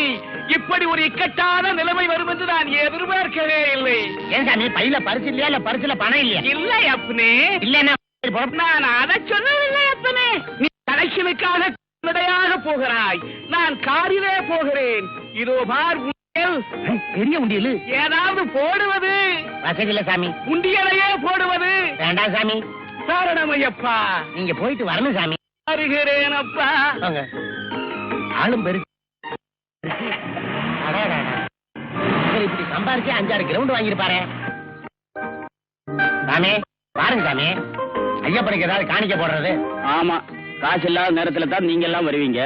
இப்படி ஒரு இக்கட்டான நிலைமை வரும் என்று நான் எதிர்பார்க்கவே இல்லை. ஏன் சாமி, பையில பரிசு இல்லையா? இல்ல பரிசுல பணம் இல்லையா? இல்லை அப்பனே. இல்லன்னா நான் அதை சொல்லவில்லை அப்பனே. நீ கலெக்ஷனுக்காக நடையாக போகிறாய், நான் காரிலே போகிறேன். இதோ பார் பெரிய உண்டியல். ஏதாவது போடுவது வசதி இல்ல சாமி. உண்டியலையே போடுவது வேண்டாம் சாமி. சரணமையப்பா. நீங்க போயிட்டு வரணும் சாமி. வருகிறேன் அப்பா. ஆளும் பெரு இப்படி சம்பாரிச்சு 5-6 கிரவுண்ட் வாங்கிருப்பாரு. சாமி பாருங்க சாமி, ஐயப்பனுக்கு ஏதாவது காணிக்க போடுறது. ஆமா, காசு இல்லாத நேரத்துல தான் நீங்க எல்லாம் வருவீங்க.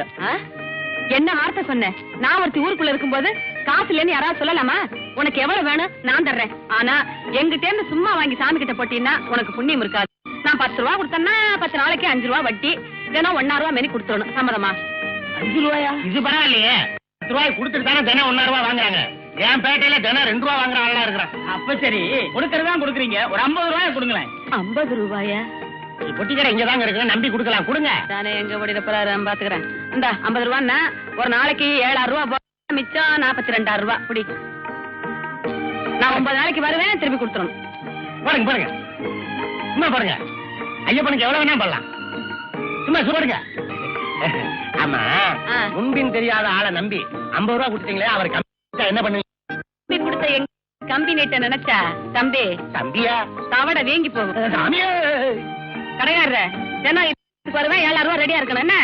என்ன வார்த்தை சொன்ன? நான் ஒருத்தி ஊருக்குள்ள இருக்கும்போது காசு இல்லைன்னு யாராவது சொல்லலாமா? உனக்கு எவ்வளவு வேணும் நான் தர்றேன். ஆனா எங்கிட்ட இருந்து சும்மா வாங்கி சாமி கிட்ட போட்டீங்கன்னா உனக்கு புண்ணியம் இருக்காது. நான் 10 ரூபா கொடுத்தேன்னா 10 நாளைக்கு 5 ரூபா வட்டி, தினம் 1 ரூபா மெனி கொடுத்துடணும். சம்மதமா? 5 ரூபாயா? இது பரவாயில்லையே. 10 ரூபாய் கொடுத்துட்டு தானே தினம் 1 ரூபா வாங்குறாங்க. என் பேட்டையில தினம் 2 ரூபா வாங்குற ஆளா இருக்கிறான். அப்ப சரி, கொடுக்கறதா கொடுக்குறீங்க, ஒரு 50 ரூபாய் கொடுங்களேன். 50 ரூபாயா? பொட்டிக்கடை இங்கதாங்க இருக்கு, நம்பி கொடுக்கலாம், கொடுங்க. தானே எங்க ஓடிட போறாரு பாத்துக்கிறேன். இந்த 50 ரூபான்னா ஒரு நாளைக்கு 7,000 ரூபா, மிச்சம் 42,000 ரூபா. புடி, நான் 9 நாளைக்கு வருவேன், திருப்பி கொடுத்துடணும். பாருங்க பாருங்க, சும்மா பாருங்க. ஐயப்பனுக்கு எவ்வளவு வேணா பண்ணலாம், சும்மா சொல்லுங்க. ஆமா, முன்பின் தெரியாத ஆளை நம்பி 50 ரூபா கொடுத்தீங்களே, அவர் கம்பி என்ன பண்ணுவீங்க? கொடுத்த எங்க கம்பி நீட்ட நினைச்சா தம்பி தம்பியா தவட வீங்கி போகும். சாமியே, கடையாடுற தினம் வருவேன், 7,000 ரூபா ரெடியா இருக்கணும். என்ன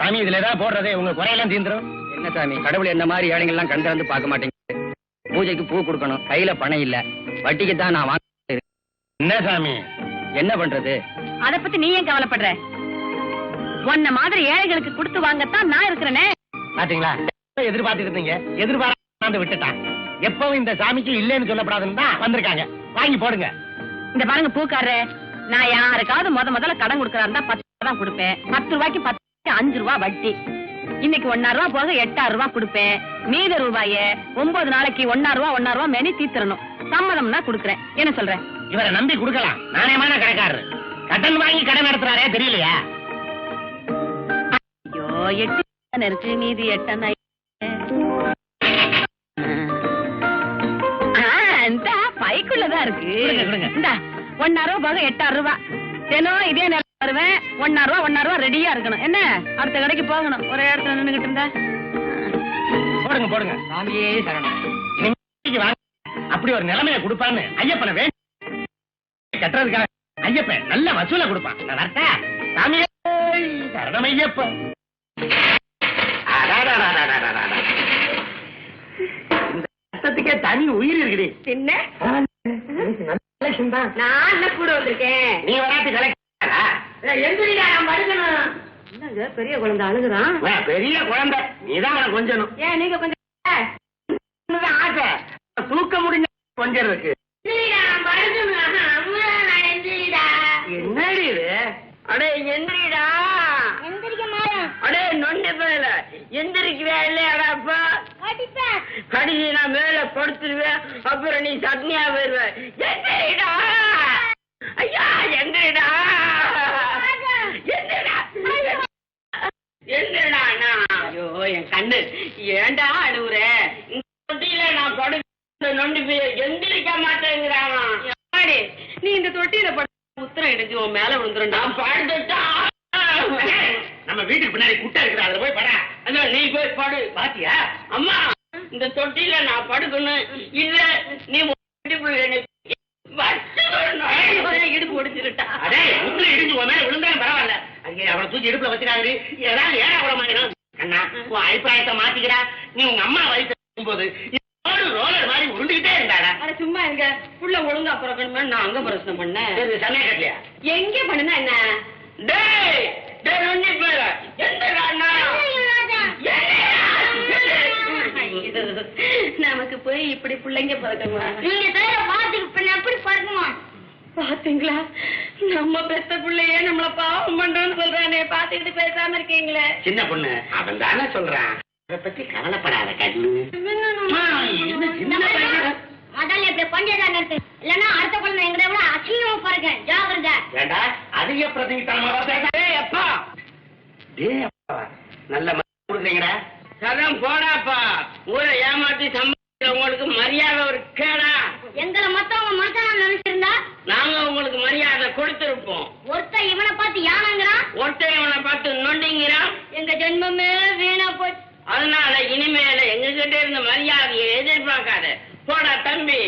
சாமி, இதுல ஏதாவது போடுறது உங்க குறையெல்லாம் தீந்துரும். என்ன சாமி, கடவுள் என்ன மாதிரி ஏழைகள் எல்லாம் கண்டு வந்து பார்க்க மாட்டேங்க. பூஜைக்கு பூ கொடுக்கணும், கையில பணம் இல்ல, வட்டிக்கு தான் நான் வாங்க. என்ன சாமி என்ன பண்றது? அத பத்தி நீ ஏன் கவலைப்படுற? உன்ன மாதிரி ஏழைகளுக்கு கொடுத்து வாங்கத்தான் நான் இருக்கிறேனே. பாத்தீங்களா, எதிர்பார்த்துட்டு இருந்தீங்க, எதிர்பார்த்து விட்டுட்டான். எப்பவும் இந்த சாமிக்கு இல்லைன்னு சொல்லப்படாதுன்னு தான் வந்திருக்காங்க. வாங்கி போடுங்க. இந்த பாருங்க பூக்காரரு, நான் யாருக்காவது முதல்ல கடன் கொடுக்கறா இருந்தா 10 ரூபா தான் கொடுப்பேன். 10 ரூபாய்க்கு 5 ரூபா வட்டி. இன்னைக்கு 1,000 ரூபா போக 8,000 ரூபா கொடுப்பேன். மீத ரூபாய 9 நாளைக்கு 1,000 ரூபா மெனி தீர்த்தரணும். சம்மதம்னா கொடுக்குறேன். என்ன சொல்றேன்? இவரை நம்பி கொடுக்கலாம், நாணயமான கடைக்காரரு. கடன் வாங்கி கடன் நடத்துறாரே, தெரியலையா? ஐயோ, 8 இருக்கு, மீதி 8 பைக்குள்ளதான் இருக்கு. இந்த 1,000 ரூபா போக 8,000 ரூபா. தினம் இதே நேரம் வருவேன். 1,000 ரூபா ரெடியா இருக்கணும். என்ன, அடுத்த கடைக்கு போகணும். ஒரே இடத்துல நின்னுகிட்டு இருந்தா போடுங்க போடுங்க. சாமியே சரணம். அப்படி ஒரு நிலைமையை கொடுப்பான்னு ஐயப்பனை வேண்டி கட்டுறதுக்காக ஐயப்பன் நல்ல வசூலை கொடுப்பான். நான் வரட்டா? சாமியே சரணம் ஐயப்பன். இந்த ரத்தத்துக்கே தனி உயிர் இருக்குது. என்ன நான் நான் கூட வந்திருக்கேன். நீ வராட்டு கலெக்டரா? என்னங்க பெரிய குழந்தை அழுகுறான்? பெரிய குழந்தை, நீதான் அவனை கொஞ்சணும். ஏன் நீங்க கொஞ்சம் ஆசை தூக்க முடிஞ்ச கொஞ்சம் இருக்கு. என்னடி இது? அடே எந்திரிடா. அடே நொண்டி பேல எந்திரிக்கவே இல்லையாடாப்பா? கடிச்சு நான் மேல படுத்துருவேன், அப்புறம் நீ சட்னியா வருவேன். எந்திரிடா ஐயா, எந்திரிடா எந்திரிடா. ஐயோ என் கண்ணு, ஏண்டா அழுவுற? தொட்டியில நான் படு நொண்டி போய் எந்திரிக்க மாட்டேங்கிறான். நீ இந்த தொட்டியில படு, உத்தரம் இடிஞ்சு உன் மேல விழுந்துரும். நான் படுத்துட்டா. நம்ம வீட்டுக்கு பின்னாடி குட்டை இருக்கிற, அதுல போய் படா. நீ போய் படு. பாத்தியா அம்மா, இந்த தொட்டியில நான் படுக்கணும். இல்ல நீ இடுப்பு ஒடிச்சிருட்டா. அடே, உள்ள இடிஞ்சு உன் மேல விழுந்தாலும் பரவாயில்ல. அங்கே அவனை தூக்கி இடுப்புல வச்சுக்காரு. ஏதாவது ஏழா கூட மாட்டேன். கண்ணா, உன் அபிப்பிராயத்தை மாத்திக்கிறா. நீ உங்க அம்மா வயசு போது ரோலர் மாதிரி உருண்டுகிட்டே இருந்தாடா. சும்மா எங்க புள்ள ஒழுங்கா பிறக்கணுமே நான் அங்க பிரச்சனை பண்ணேன். சமய கட்டலையா? எங்க பண்ணுனா என்ன? டேய் டேய் நொண்டி பேர என்னடா? நமக்கு போய் இப்படி பிள்ளைங்க பிறக்குமா? நீங்க தர பாத்துக்கு எப்படி பிறக்குமா? பாத்தீங்களா, நம்ம பெத்த பிள்ளையே நம்மள பாவம் பண்றோம்னு சொல்றானே, பாத்துக்கிட்டு பேசாம இருக்கீங்களே. சின்ன பொண்ணு, அவன் தானே சொல்றான். அதை பத்தி கவலைப்படாத கண்ணு. முதல்ல இப்படி கொஞ்சம் நிறுத்து, இல்லன்னா அடுத்த குழந்தை எங்களை விட அசிங்கமா பாருங்க. ஜாகிரதை. ஏண்டா அதிக பிரதிநிதித்தனமா அப்பா? நல்ல கொடுக்குறீங்கடா. சதம் போடாப்பா. ஊரை ஏமாத்தி சம்பாதிக்கிற உங்களுக்கு மரியாதை ஒரு கேடா? எங்களை மத்தவங்க மனுஷனா நினைச்சிருந்தா நாங்க உங்களுக்கு மரியாதை கொடுத்திருப்போம். ஒருத்தன் இவனை பார்த்து யானங்கிறான், ஒருத்தன் இவனை பார்த்து நொண்டிங்கிறான். எங்க ஜென்மமே வீணா போச்சு. அதனால இனிமேல எங்க கிட்ட இருந்த மரியாதையை எதிர்பார்க்காத. போடா தம்பி.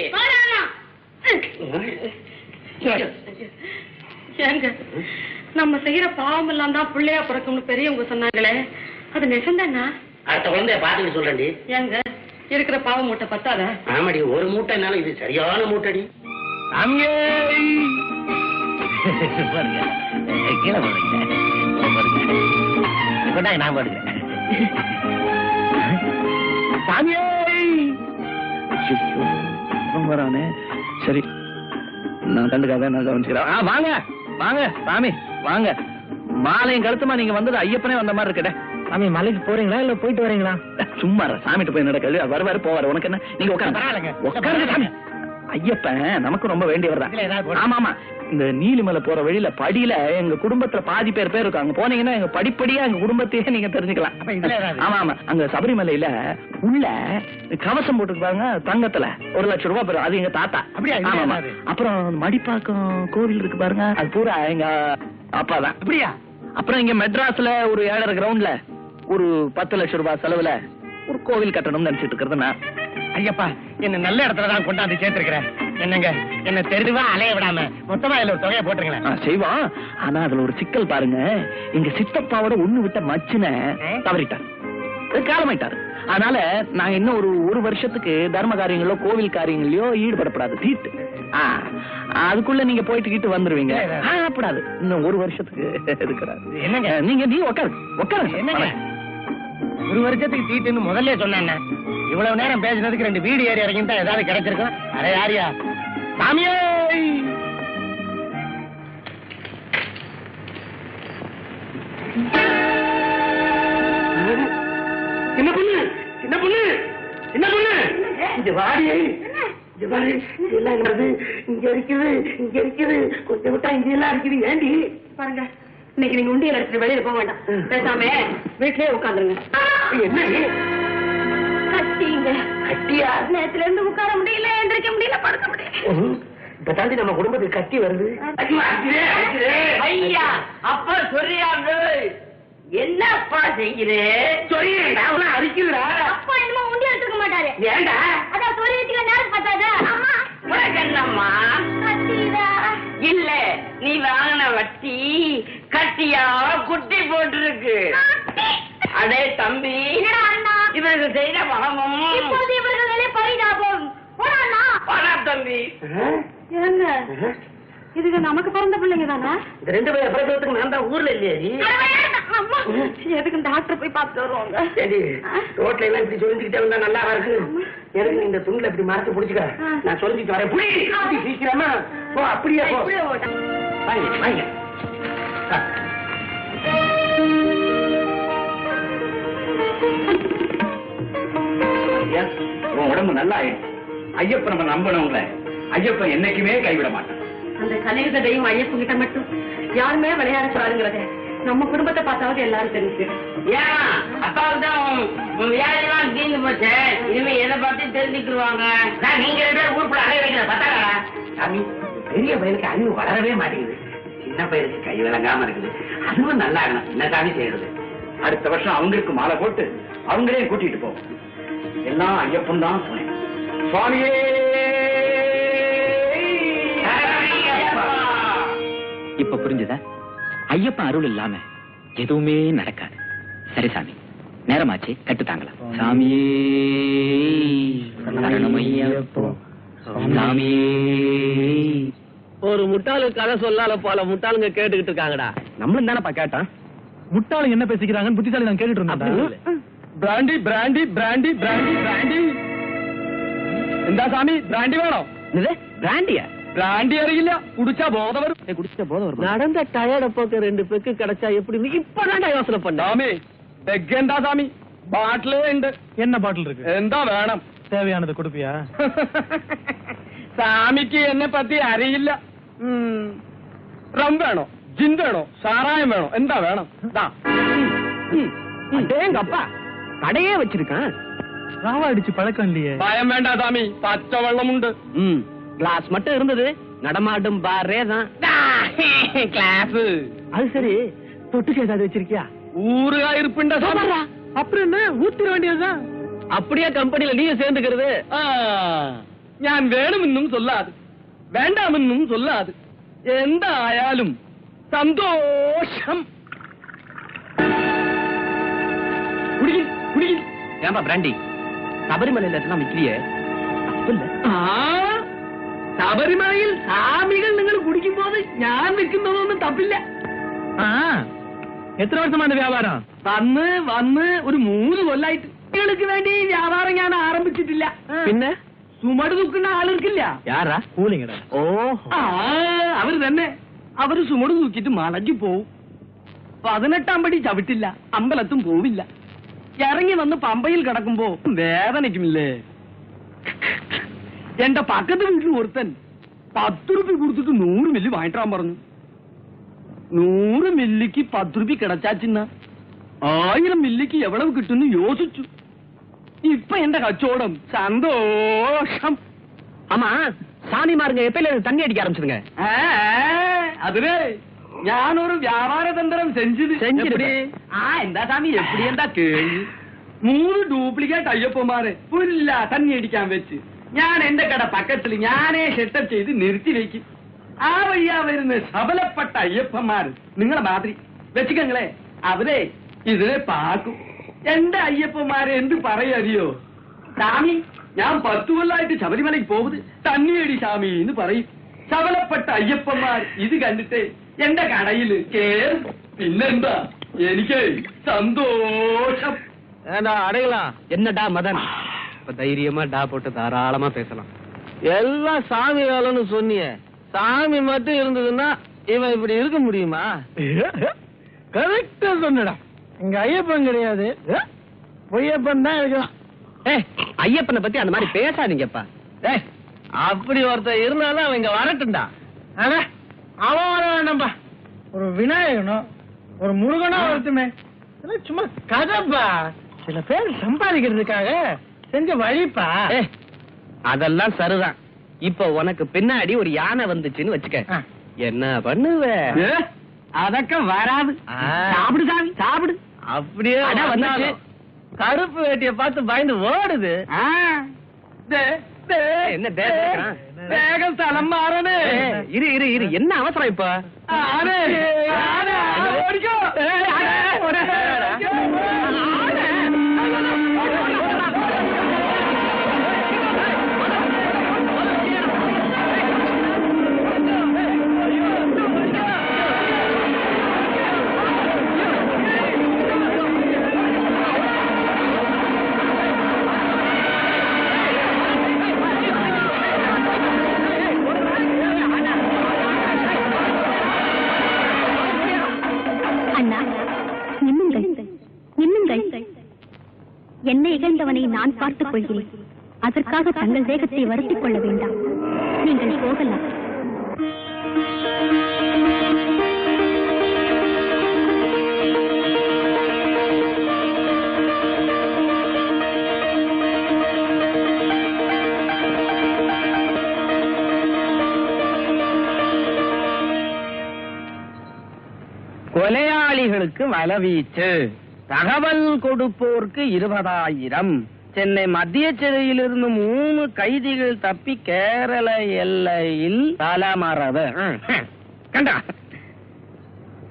ஏங்க, நம்ம செய்யற பாவம் எல்லாம் தான் பிள்ளையா பிறக்கும்னு பெரியவங்க சொன்னாங்களே, அது நிஜம்தானா? அடுத்த குழந்தைய பாத்துக்கிட்டு சொல்றேன்டி. ஏங்க, இருக்கிற பாவம் மூட்டை பத்தாத? ஆமாடி, ஒரு மூட்டைனாலும் இது சரியான மூட்டடி. அங்கே போடுங்க, கீழே போடுங்க, போட்டாங்க, நான் போடுங்க. சாமியே வரானே. சரி, நான் கண்டுக்காத, நான் கவனிச்சுக்கிறேன். வாங்க வாங்க சாமி வாங்க. மாலையும் கழுத்துமா நீங்க வந்தது ஐயப்பனே வந்த மாதிரி இருக்கடே. சாமி மலைக்கு போறீங்களா இல்ல போயிட்டு வரீங்களா? சும்மா சாமிட்டு போய் நடக்கல, வருவாரு போவாரு, உனக்கு என்ன? நீங்க உட்காருங்க சாமி. ஐயப்பன் நமக்கு ரொம்ப வேண்டியவர் தான். ஆமா ஆமா, இந்த நீலிமலை போற வழியில படியில எங்க குடும்பத்துல பாதி பேர் இருக்காங்க. போனீங்கன்னா எங்க படிப்படியா எங்க குடும்பத்தையே நீங்க தெரிஞ்சுக்கலாம். ஆமா ஆமா, அங்க சபரிமலையில உள்ள கவசம் போட்டுருப்பாங்க தங்கத்துல, 1 லட்சம் ரூபாய் பெறும். அது எங்க தாத்தா. ஆமா, அப்புறம் மடிப்பாக்கம் கோவில் இருக்கு பாருங்க, அது பூரா எங்க அப்பா தான். அப்படியா? அப்புறம் இங்க மெட்ராஸ்ல ஒரு 7.5 கிரவுண்ட்ல ஒரு 10 லட்சம் ரூபாய் செலவுல ஒரு கோவில் கட்டணும்னு நினைச்சிட்டு இருக்கிறது நான். ஐயப்பா, என்ன நல்ல இடத்துல தான் கொண்டாந்து சேர்த்திருக்கிறேன். என்னங்க, என்ன தெருவா அலைய விடாம மொத்தமா இதுல ஒரு தொகையை போட்டுருங்களேன். செய்வான். ஆனா அதுல ஒரு சிக்கல் பாருங்க. எங்க சித்தப்பாவோட ஒண்ணு விட்ட மச்சின தவறிட்டார், காலமாயிட்டாரு. அதனால நான் இன்னும் ஒரு வருஷத்துக்கு தர்ம காரியங்களோ கோவில் காரியங்களோ ஈடுபடப்படாது. தீட்டு அதுக்குள்ள நீங்க போயிட்டு வந்துருவீங்க. அப்படாது, இன்னும் 1 வருஷத்துக்கு இருக்கிறாரு. என்னங்க நீ உட்காரு. என்னங்க 1 வருஷத்துக்கு தீட்டுன்னு முதல்ல சொன்ன? இவ்வளவு நேரம் பேசுனதுக்கு 2 வீடு ஏறி இறங்கி தான் ஏதாவது கிடைச்சிருக்கும். அரே யாரியா சாமியே. சின்ன பொண்ணு இந்த வாடி, இந்த வாடி, இதெல்லாம் என்னது? இங்க இருக்குது கொஞ்சம் விட்டா இங்க எல்லாம் இருக்குது. ஏண்டி பாருங்க, இன்னைக்கு நீங்க உண்டியல் எடுத்துட்டு வெளியில போக வேண்டாம், பேசாம வீட்லயே உட்காந்துருங்க. என்ன கட்டிங்க? கட்டியா? நேத்துல இருந்து உட்கார முடியல, எந்திரிக்க முடியல, படுக்க முடியல. இப்ப தாண்டி நம்ம குடும்பத்துக்கு கட்டி வருது. ஐயா அப்பா சொல்றியாங்க, என்னப்பா செய்கிறேன்? அரிக்குதுடா. அப்பா என்னமோ உண்டி எடுத்துக்க மாட்டாரு. ஏண்டா? அதான் சொல்லி வச்சுக்க நேரம் பார்த்தாதா? அம்மா என்னம்மா கட்டிடா. இல்ல, நீ வாங்கின வட்டி கட்டியா குட்டி போட்டுருக்கு. அடே தம்பி, என்னடா அண்ணா? இவர்கள் செய்த பாவம். இப்போது இவர்களே பரிதாபம். போடா அண்ணா. வாடா தம்பி. ஏங்க, இதுக்கு நமக்கு பிறந்த பிள்ளைங்க தானே? இந்த 2 பேர் பிறக்கிறதுக்கு நான் தான் ஊர்ல இல்லையா? அம்மா, எதுக்கு டாக்டர் போய் பார்த்து வருவாங்க? சரி, ரோட்ல எல்லாம் இப்படி சொல்லிக்கிட்டே வந்தா நல்லா இருக்கு. எனக்கு நீ இந்த துணில இப்படி மறைச்சு புடிச்சுக்க, நான் சொல்லிட்டு வரேன். புடி சீக்கிரமா போ. அப்படியே போ. வாங்க. உன் உடம்பு நல்லா ஆயிடும். ஐயப்ப நம்ம நம்பணும்ல, ஐயப்பன் என்னைக்குமே கைவிட மாட்டான். அந்த கலியுக தெய்வம் ஐயப்பன் கிட்ட மட்டும் யாருமே விளையாட கூடாதுங்கிறத நம்ம குடும்பத்தை பார்த்தாவது எல்லாரும் தெரிஞ்சு. ஏன் அப்பாவுதான் வியாதிலாம் தீர்ந்து போச்சு, இனிமே எதை பார்த்து தெரிஞ்சுக்குவாங்க. நீங்க 2 பேரும் ஊருக்குள்ள அலைய வைக்கிற பத்தாடா. சாமி, பெரிய பையனுக்கு அறிவு வளரவே மாட்டேங்குது, சின்ன பையனுக்கு கை விளங்காம இருக்குது. அதுவும் நல்லா ஆகணும். என்ன சாமி செய்யறது? அடுத்த வருஷம் அவங்களுக்கு மாலை போட்டு அவங்களே கூட்டிட்டு போவோம். எல்லாம் ஐயப்பன் தான் சொன்னேன். சுவாமியே இப்ப புரிஞ்சுதா? ஐயப்பன் அருள் இல்லாம எதுவுமே நடக்காது. சரி சாமி, நேரமாச்சு, கட்டுத்தாங்கலாம். சாமியே சரணமையப்போ, சாமியே. ஒரு முட்டாளு கதை சொல்லால போல முட்டாளுங்க கேட்டுக்கிட்டு இருக்காங்கடா. நம்மளும் தானப்பா கேட்டான். முட்டாளுங்க என்ன பேசிக்கிறாங்கன்னு புத்திசாலி நான் கேட்டுட்டு இருந்தேன். Brandy brandy brandy brandy brandy. എന്താ சாமி, பிராண்டி வேணும்? பிராண்டியா? பிராண்டி அறியிല്ല, குடிச்சா போத வரும். குடிச்சா போத வரும். நடந்த டயர்ட போக்க 2 பெக்கு கிடைச்சா எப்படி? இப்பதான் யோசனை பண்ண. சாமி, பெக் എന്താ சாமி? பாட்டிலே ഉണ്ട്. என்ன பாட்டில் இருக்கு? എന്താ வேணும்? தேவையானது கொடுப்பியா? சாமிக்கு என்ன பத்தி அறிയില്ല. ரம் வேணும், ஜின் வேணும், சாராயம் வேணும். എന്താ வேணும்? எங்க அப்பா கடையே வச்சிருக்கான். ராவா அடிச்சு பழக்கம் இல்லையே. பயம் வேண்டாம் சாமி, பச்சை வெள்ளம் உண்டு. கிளாஸ் மட்டும் இருந்தது, நடமாடும் பாரே தான். கிளாஸ். அது சரி, தொட்டுக்கு ஏதாவது வச்சிருக்கியா? ஊருகா இருப்புண்டா சாமி. அப்புறம் என்ன, ஊத்திர வேண்டியதுதான். அப்படியே கம்பெனில நீயும் சேர்ந்துக்கிறது. ഞാൻ വേണമെന്നും சொல்லாது, വേണ്ടാമെന്നും சொல்லாது. എന്തായാലും സന്തോഷം. ஏன்பா பிராண்டி? சபரிமலையில எல்லாம் விக்கலையே? ശബരിമലയിൽ സ്വാമികൾ നിങ്ങൾ കുടിക്കുമ്പോൾ ഞാൻ നിൽക്കുന്നതൊന്നും തപ്പില്ല. എത്ര വർഷമാണ് വ്യാപാരം? വന്ന് ഒരു 3 കൊല്ലായിട്ട്. കുട്ടികൾക്ക് വേണ്ടി വ്യാപാരം ഞാൻ ആരംഭിച്ചിട്ടില്ല. പിന്നെ സുമട് തൂക്കുന്ന ആളുകൾക്കില്ല. യാരാ കൂലിങ്ങടെ? ഓ, അവര് തന്നെ. അവര് സുമട് തൂക്കിട്ട് മലഞ്ഞു പോവും. 18 പടി ചവിട്ടില്ല, അമ്പലത്തും പോവില്ല. ഇറങ്ങി വന്ന് പമ്പയിൽ കിടക്കുമ്പോ വേദനയ്ക്കുമില്ലേ. എന്റെ പക്കത്ത് വീട്ടിൽ ഒരുത്തൻ 10 രൂപ കൊടുത്തിട്ട് 100 മില്ലി വാങ്ങിട്ടാൻ പറഞ്ഞു. 100 മില്ലിക്ക് 10 രൂപ കിടച്ചാച്ചിന്ന 1000 മില്ലിക്ക് എவ்வளவு കിട്ടുന്നു യോസിച്ചു. ഇപ്പൊ എന്റെ കച്ചവടം സന്തോഷം. ஆமா சாமிமாருங்க எப்பயில தண்ணி அடிக்க ஆரம்பிச்சுங்க? അതിന് ഞാനൊരു വ്യാപാര തന്ത്രം செஞ்சிரு. എന്താ സ്വാമി എപ്പടി എന്താ കേൾവി. 3 ഡ്യൂപ്ലിക്കേറ്റ് അയ്യപ്പന്മാരെ പുല്ല തണ്ണി അടിക്കാൻ വെച്ച് ഞാൻ എന്റെ കട പക്കത്തിൽ ഞാനേ സെറ്റപ്പ് ചെയ്ത് നിർത്തി വെക്കും. ആ വഴിയാ വരുന്ന സബലപ്പെട്ട അയ്യപ്പന്മാർ നിങ്ങളെ മാതിരി വെച്ചിക്കങ്ങളെ അവരെ ഇതിനെ പാക്കും. എന്റെ അയ്യപ്പന്മാരെ എന്ത് പറയറിയോ? സ്വാമി ഞാൻ 10 കൊല്ലമായിട്ട് ശബരിമലയ്ക്ക് പോകുന്നത് തണ്ണിയടി സ്വാമി എന്ന് പറയും. സബലപ്പെട്ട അയ്യപ്പന്മാർ ഇത് കണ്ടിട്ട് എന്റെ കടയിൽ കേറും. പിന്നെന്താ എനിക്ക് സന്തോഷം. அடையலாம். என்னடா மதன், இப்ப தைரியமா டா போட்டு தாராளமா பேசலாம். எல்லாம் சாமி வேலைன்னு சொன்னியே, சாமி மட்டும் இருந்ததுன்னா இவன் இப்படி இருக்க முடியுமா? கரெக்டா சொன்னடா. இங்க ஐயப்பன் கிடையாது, பொய்யப்பன் தான் இருக்கலாம். ஐயப்பனை பத்தி அந்த மாதிரி பேசாதீங்கப்பா. அப்படி ஒருத்தர் இருந்தாலும் அவன் இங்க வரட்டும்டா. அவன் வர வேண்டாம்பா. ஒரு விநாயகனோ ஒரு முருகனோ வரட்டுமே. சும்மா கதைப்பா. சில பேர் சம்பாதிக்கிறதுக்காக செஞ்ச வழிப்பா. அதெல்லாம் சரிதான். இப்ப உனக்கு பின்னாடி ஒரு யானை வந்துச்சுன்னு வச்சுக்க, என்ன பண்ணுவ? அதக்க வராது. சாப்பிடு சாமி சாப்பிடு. அப்படியே வந்துச்சு. கருப்பு வேட்டிய பார்த்து பயந்து ஓடுது. என்ன வேகம் தலம் மாறனே. இரு இரு இரு, என்ன அவசரம் இப்ப? என்னை இகழ்ந்தவனை நான் பார்த்துக் கொள்கிறேன். அதற்காக தங்கள் தேகத்தை வருத்திக் கொள்ள வேண்டாம். நீங்கள் போகலாம். கொலையாளிகளுக்கு வலவீச்சு, தகவல் கொடுப்போருக்கு 20,000. சென்னை மத்திய சிறையிலிருந்து 3 கைதிகள் தப்பி கேரள எல்லையில் தலமரவு. கண்டா,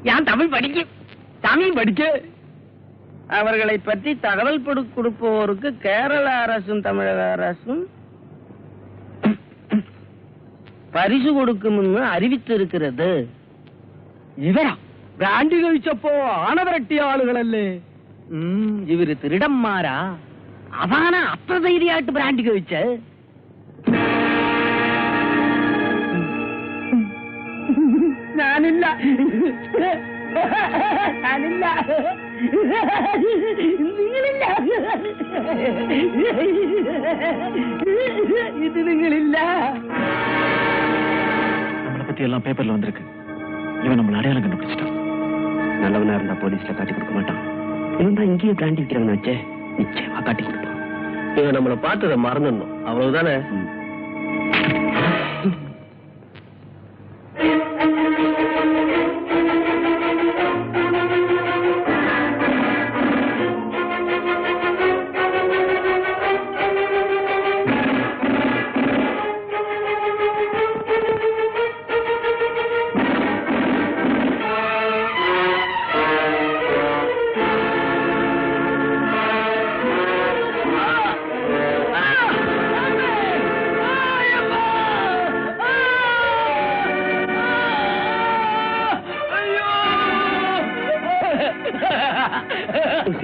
யான் தமிழ் படிக்க தமிழ் படிக்க. அவர்களை பற்றி தகவல் கொடுப்போருக்கு கேரள அரசும் தமிழக அரசும் பரிசு கொடுக்கும்னு அறிவித்திருக்கிறது. ഇവരാ ബ്രാൻഡ് കഴിച്ചപ്പോ ആണവരട്ടിയ ആളുകളല്ലേ? ഇവര് തിരുടന്മാരാ. അവനാ അത്ര ധൈര്യമായിട്ട് ബ്രാൻഡ് കഴിച്ച. ഞാനില്ല ഞാനില്ല നിങ്ങളില്ല ഇത് നിങ്ങളില്ല. நம்மளை பத்தி எல்லாம் பேப்பர்ல வந்திருக்கு. இவன் நம்மள அடையாளம் கண்டுபிடிச்சிட்டான். நல்லவனா இருந்தா போலீஸ்ல காட்டி கொடுக்க மாட்டான். இவன் தான் இங்கேயே பிராண்டி விற்கிறவன் வச்சே, நிச்சயமா காட்டி கொடுப்பான். இவன் நம்மளை பார்த்ததை மறந்துடணும், அவ்வளவுதானே?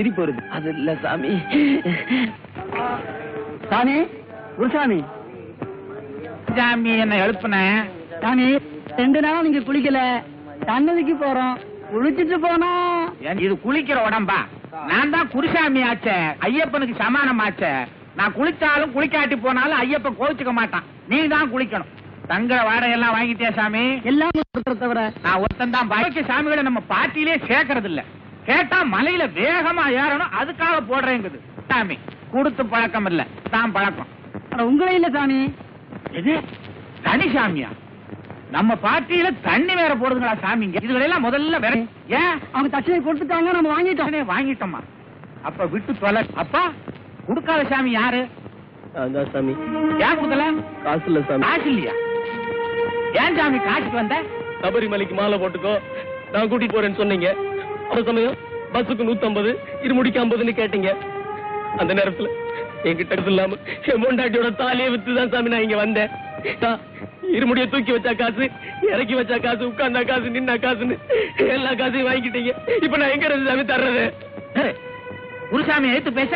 சிரிப்பு வருது. அது இல்ல சாமி. சாமி, குருசாமி, சாமி என்ன எழுப்புன? சாமி 2 நாளா நீங்க குளிக்கல, சன்னதிக்கு போறோம், குளிச்சிட்டு போனா. இது குளிக்கிற உடம்பா? நான் தான் குருசாமி ஆச்சே, ஐயப்பனுக்கு சமானம் ஆச்சே. நான் குளிச்சாலும் குளிக்காட்டி போனாலும் ஐயப்பன் கோவிச்சுக்க மாட்டான். நீ தான் குளிக்கணும். தங்குற வாடகை எல்லாம் வாங்கிட்டியா சாமி? எல்லாம் ஒருத்தரை தவிர நான் ஒருத்தன் தான். பாக்கி சாமிகளை நம்ம பாட்டிலே சேர்க்கறது இல்ல. கேட்டா மலையில வேகமா ஏறணும், அதுக்காக போடுறேங்குது. சாமி கொடுத்து பழக்கம் இல்ல, தான் பழக்கம். உங்களே இல்ல சாமி. எது தனி சாமியா? நம்ம பாட்டியில தண்ணி வேற போடுதுங்களா சாமிங்க? இதுகளெல்லாம் முதல்ல வேற ஏன் அவங்க தட்சணை கொடுத்துட்டாங்க, நம்ம வாங்கிட்டோம். வாங்கிட்டோமா? அப்ப விட்டு தொலை. அப்பா கொடுக்காத சாமி யாரு? அதான் சாமி. ஏன் கொடுக்கல? காசு இல்ல சாமி. காசு இல்லையா? ஏன் சாமி காசுக்கு வந்த? சபரிமலைக்கு மாலை போட்டுக்கோ, நான் கூட்டிட்டு போறேன்னு சொன்னீங்க. ஒரு சமயம் பஸ்ஸுக்கு 150, இருமுடிக்கு 50ன்னு கேட்டீங்க. அந்த நேரத்துல என்கிட்ட இது இல்லாம என் பொண்டாட்டியோட தாலியை வித்துதான் சாமி நான் இங்க வந்தேன். இருமுடிய தூக்கி வச்சா காசு, இறக்கி வச்சா காசு, உட்கார்ந்தா காசு, நின்னா காசுன்னு எல்லா காசையும் வாங்கிட்டீங்க. இப்ப நான் எங்க இருந்து சாமி தர்றது? குருசாமி எடுத்து பேச,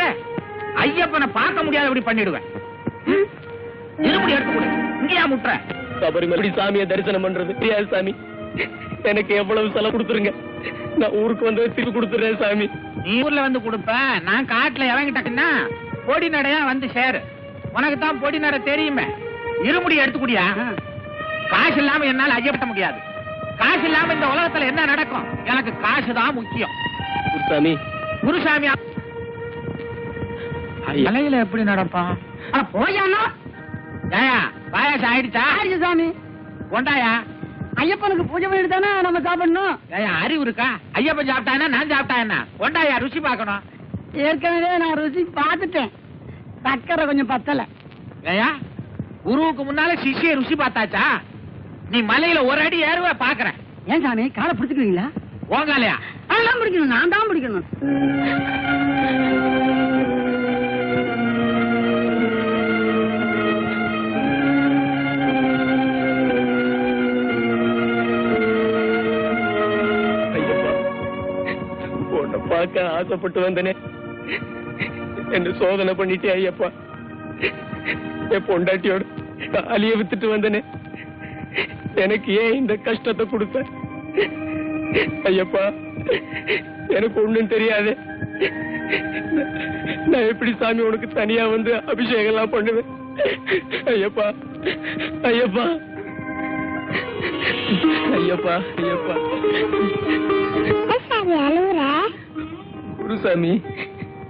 ஐயப்பனை பார்க்க முடியாத எப்படி பண்ணிடுவேன். இருமுடி எடுத்து கொடு. இங்கேயா முட்டுற? சபரிமலை சாமியை தரிசனம் பண்றது தெரியாது சாமி. எனக்கு எவ்வளவு செலவு கொடுத்துருங்க, நான் ஊருக்கு வந்து திருப்பி கொடுத்துறேன் சாமி. நீ ஊர்ல வந்து கொடுப்ப, நான் காட்டுல இறங்கிட்டேன்னா பொடி நடையா வந்து சேரு. உனக்கு தான் பொடி நட தெரியுமே. இருமுடி எடுத்துக்கூடியா? காசு இல்லாம என்னால ஐயப்பட்ட முடியாது. காசு இல்லாம இந்த உலகத்துல என்ன நடக்கும்? எனக்கு காசு தான் முக்கியம். சாமி குருசாமி மலையில எப்படி நடப்பான்? போயானா ஏயா பாயாசம் ஆயிடுச்சா? ஆயிடுச்சு சாமி. கொண்டாயா. ஐயப்பனுக்கு பூஜை பண்ணிட்டு தானே நம்ம சாப்பிடணும். ஏயா அறிவு இருக்கா? ஐயப்பன் சாப்பிட்டானா நான் சாப்பிட்டா என்ன? கொண்டாயா, ருசி பார்க்கணும். ஏற்கனவே நான் ருசி பார்த்துட்டேன், சக்கரை கொஞ்சம் பத்தல. ஏயா குருவுக்கு முன்னால சிஷ்ய ருசி பார்த்தாச்சா? நீ மலையில ஒரு அடி ஏறுவ பாக்குறேன். ஏன் சாமி காலை பிடிச்சுக்கிறீங்களா? போங்கலையா? அதெல்லாம் பிடிக்கணும், நான் தான் பிடிக்கணும். பார்க்க ஆசைப்பட்டு வந்தனே, என்ன சோதனை பண்ணிட்டே ஐயப்பா. என் பொண்டாட்டியோட தாலியை வித்துட்டு வந்தனே, எனக்கு ஏன் இந்த கஷ்டத்தை கொடுத்த ஐயப்பா? எனக்கு ஒண்ணும் தெரியாது. நான் எப்படி சாமி உனக்கு தனியா வந்து அபிஷேகம் எல்லாம் பண்ணுவேன்? ஐயப்பா ஐயப்பா ஐயப்பா ஐயப்பா. குருசாமி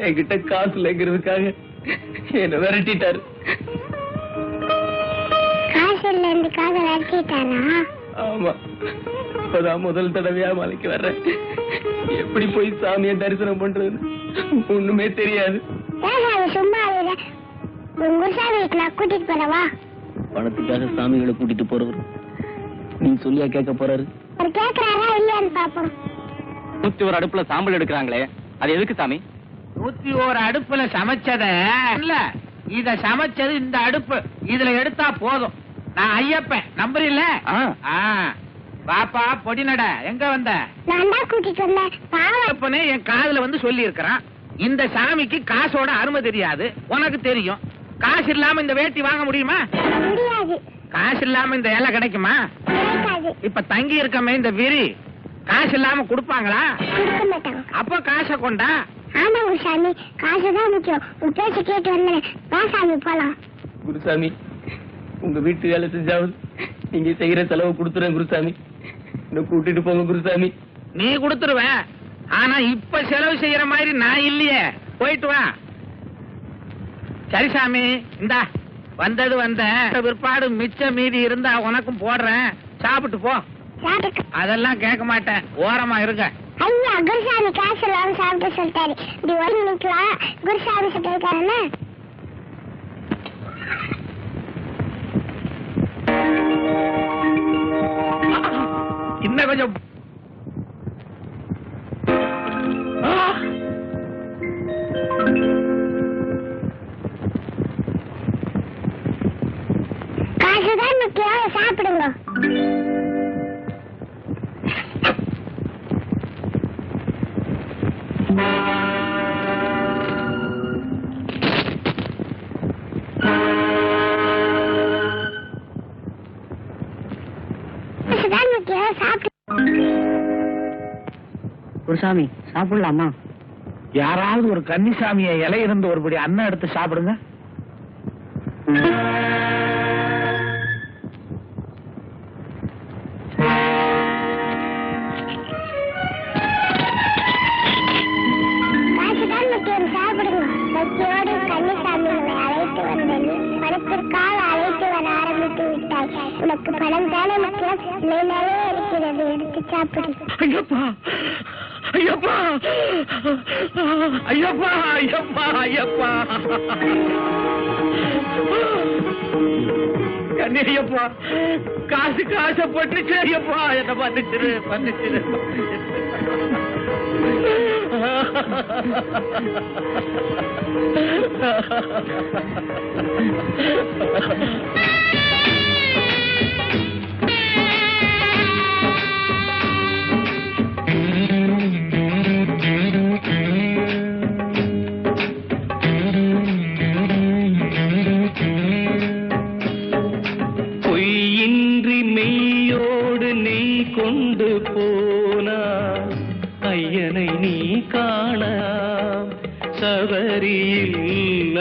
என்கிட்ட காசு இல்லைங்கிறதுக்காக என்ன விரட்டிட்டாரு. ஆமா, இப்பதான் முதல் தடவையா மலைக்கு வர்றேன். எப்படி போய் சாமியை தரிசனம் பண்றது ஒண்ணுமே தெரியாது. பணத்துக்காக சாமிகளை கூட்டிட்டு போறவர் நீ சொல்லியா கேட்க போறாரு? 101 அடுப்புல சாம்பல் எடுக்கிறாங்களே, அது எதுக்கு சாமி? 101 அடுப்புல சமைச்சத இல்ல, இத சமைச்சது இந்த அடுப்பு. இதுல எடுத்தா போதும். நான் ஐயப்பன் நம்புறீல்ல? பாப்பா பொடி நட எங்க வந்த? ஐயப்பனே என் காதுல வந்து சொல்லி இருக்கிறான், இந்த சாமிக்கு காசோட அருமை தெரியாது. உனக்கு தெரியும். காசு இல்லாம இந்த வேட்டி வாங்க முடியுமா? காசு இல்லாம இந்த இலை கிடைக்குமா? இப்ப தங்கி இருக்கமே இந்த விரி, காசு இல்லாம கொடுப்பாங்களா? அப்ப காசை கொண்டா. ஆமா குருசாமி, காசுதான் முக்கியம். உன் பேச்ச கேட்டு வந்தேன். சாமி போலாம். குருசாமி, உங்க வீட்டு வேலை செஞ்சாவது நீங்க செய்யற செலவு கொடுத்துறேன் குருசாமி. என்ன கூட்டிட்டு போங்க குருசாமி. நீ கொடுத்துருவ, ஆனா இப்ப செலவு செய்யற மாதிரி நான் இல்லையே. போயிட்டு வா. சரி சாமி, இந்தா வந்தது வந்த பிற்பாடு மிச்ச மீதி இருந்தா உனக்கும் போடுறேன், சாப்பிட்டு போ. அதெல்லாம் கேட்க மாட்டேன், ஓரமா இருங்க. ஐயா, குருசாமி காசு இல்லாம சாப்பிட்டு சொல்லிட்டாரு. இப்படி ஒரு நிக்கலாம் குருசாமி சொல்லிருக்காருன்னு. இன்னும் கொஞ்சம் காசுதான் முக்கியம், சாப்பிடுங்க. சாமி சாப்பிடலாமா? யாராவது ஒரு கன்னிசாமிய இலையிருந்து ஒருபடி அன்னம் எடுத்து சாப்பிடுங்க. உனக்கு பணம் தானே முக்கியம், மேலே இருக்கிறது, எடுத்து சாப்பிடு. ஐயப்பா ஐயப்பா ஐயப்பா ஐயப்பா ஐயப்பா கண்ணையப்பா, காசு காசப்பட்டுச்சு ஐயப்பா, என்ன பண்ணிச்சிரு பண்ணிச்சிரு. பொய்யின்றி மெய்யோடு நீ கொண்டு போனா ஐயனை நீ காணாம், சபரியில்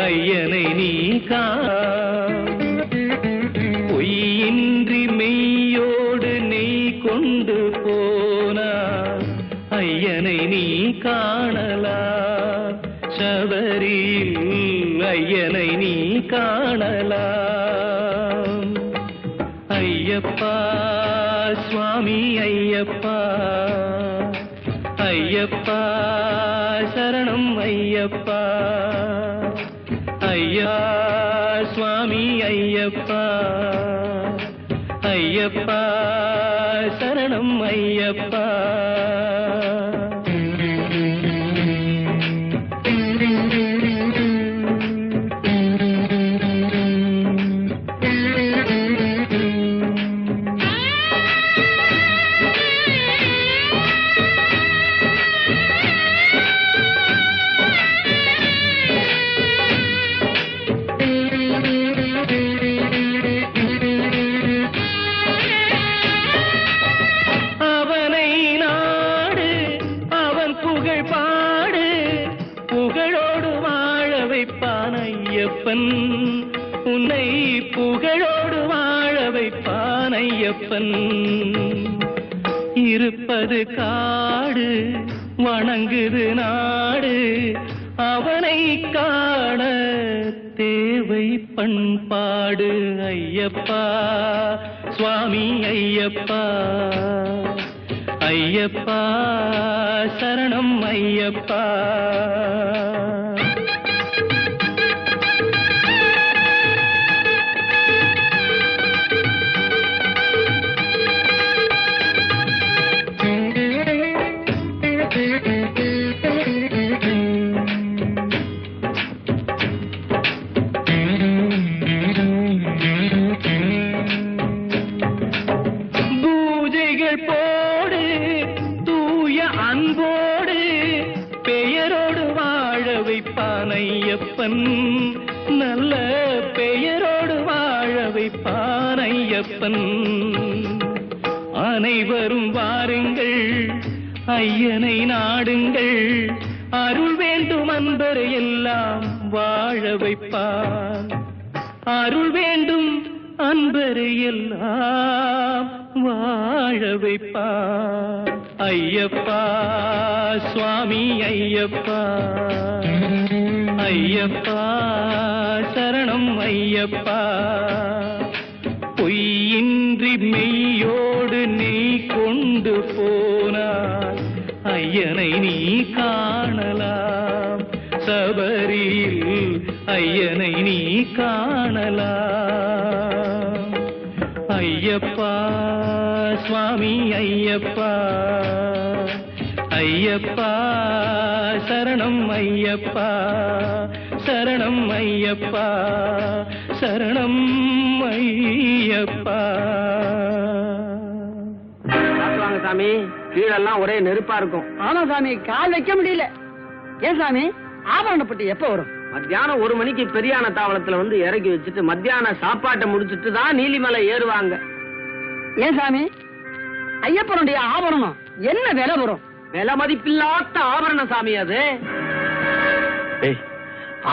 ஐயனை நீ காணாம். பொய்யின்றி மெய்யோடு நீ கொண்டு போனா ஐயனை நீ காணலாம், சபரியில் ஐயனை நீ காணலாம். ஐயப்பா சுவாமி ஐயப்பா, ஐயப்பா சரணம் ஐயப்பா, ஐயா சுவாமி ஐயப்பா, ஐயப்பா சரணம் ஐயப்பா. உன்னை புகழோடு வாழ வைப்பான் ஐயப்பன். இருப்பது காடு வணங்குது நாடு, அவனை காண தேவை பண்பாடு. ஐயப்பா சுவாமி ஐயப்பா, ஐயப்பா சரணம் ஐயப்பா. நல்ல பெயரோடு வாழ வைப்பான் ஐயப்பன். அனைவரும் வாருங்கள் ஐயனை நாடுங்கள், அருள் வேண்டும் அன்பரை எல்லாம் வாழ வைப்பான். அருள் வேண்டும் அன்பரை எல்லாம் வாழ வைப்பான். ஐயப்பா சுவாமி ஐயப்பா, ஐயப்பா சரணம் ஐயப்பா. பொய்யின்றி மெய்யோடு நீ கொண்டு போனாய் ஐயனை நீ காணலாம், சபரியில் ஐயனை நீ காணலாம். ஐயப்பா சுவாமி ஐயப்பா, ஐயப்பா சரணம் ஐயப்பா, சரணம் ஐயப்பா, சரணம் ஐயப்பா. வாங்க சாமி, கீழெல்லாம் ஒரே நெருப்பா இருக்கும். ஆமா சாமி, கால் வைக்க முடியல. ஏன் சாமி, ஆபரணப்பட்டி எப்ப வரும்? மத்தியானம் 1 மணிக்கு பெரியான தாவளத்துல வந்து இறக்கி வச்சுட்டு மத்தியான சாப்பாட்டை முடிச்சிட்டு தான் நீலிமலை ஏறுவாங்க. ஏன் சாமி, ஐயப்பனுடைய ஆபரணம் என்ன விலை வரும்? விலை மதிப்பில்லாத ஆபரண சாமி அது. ஏய்,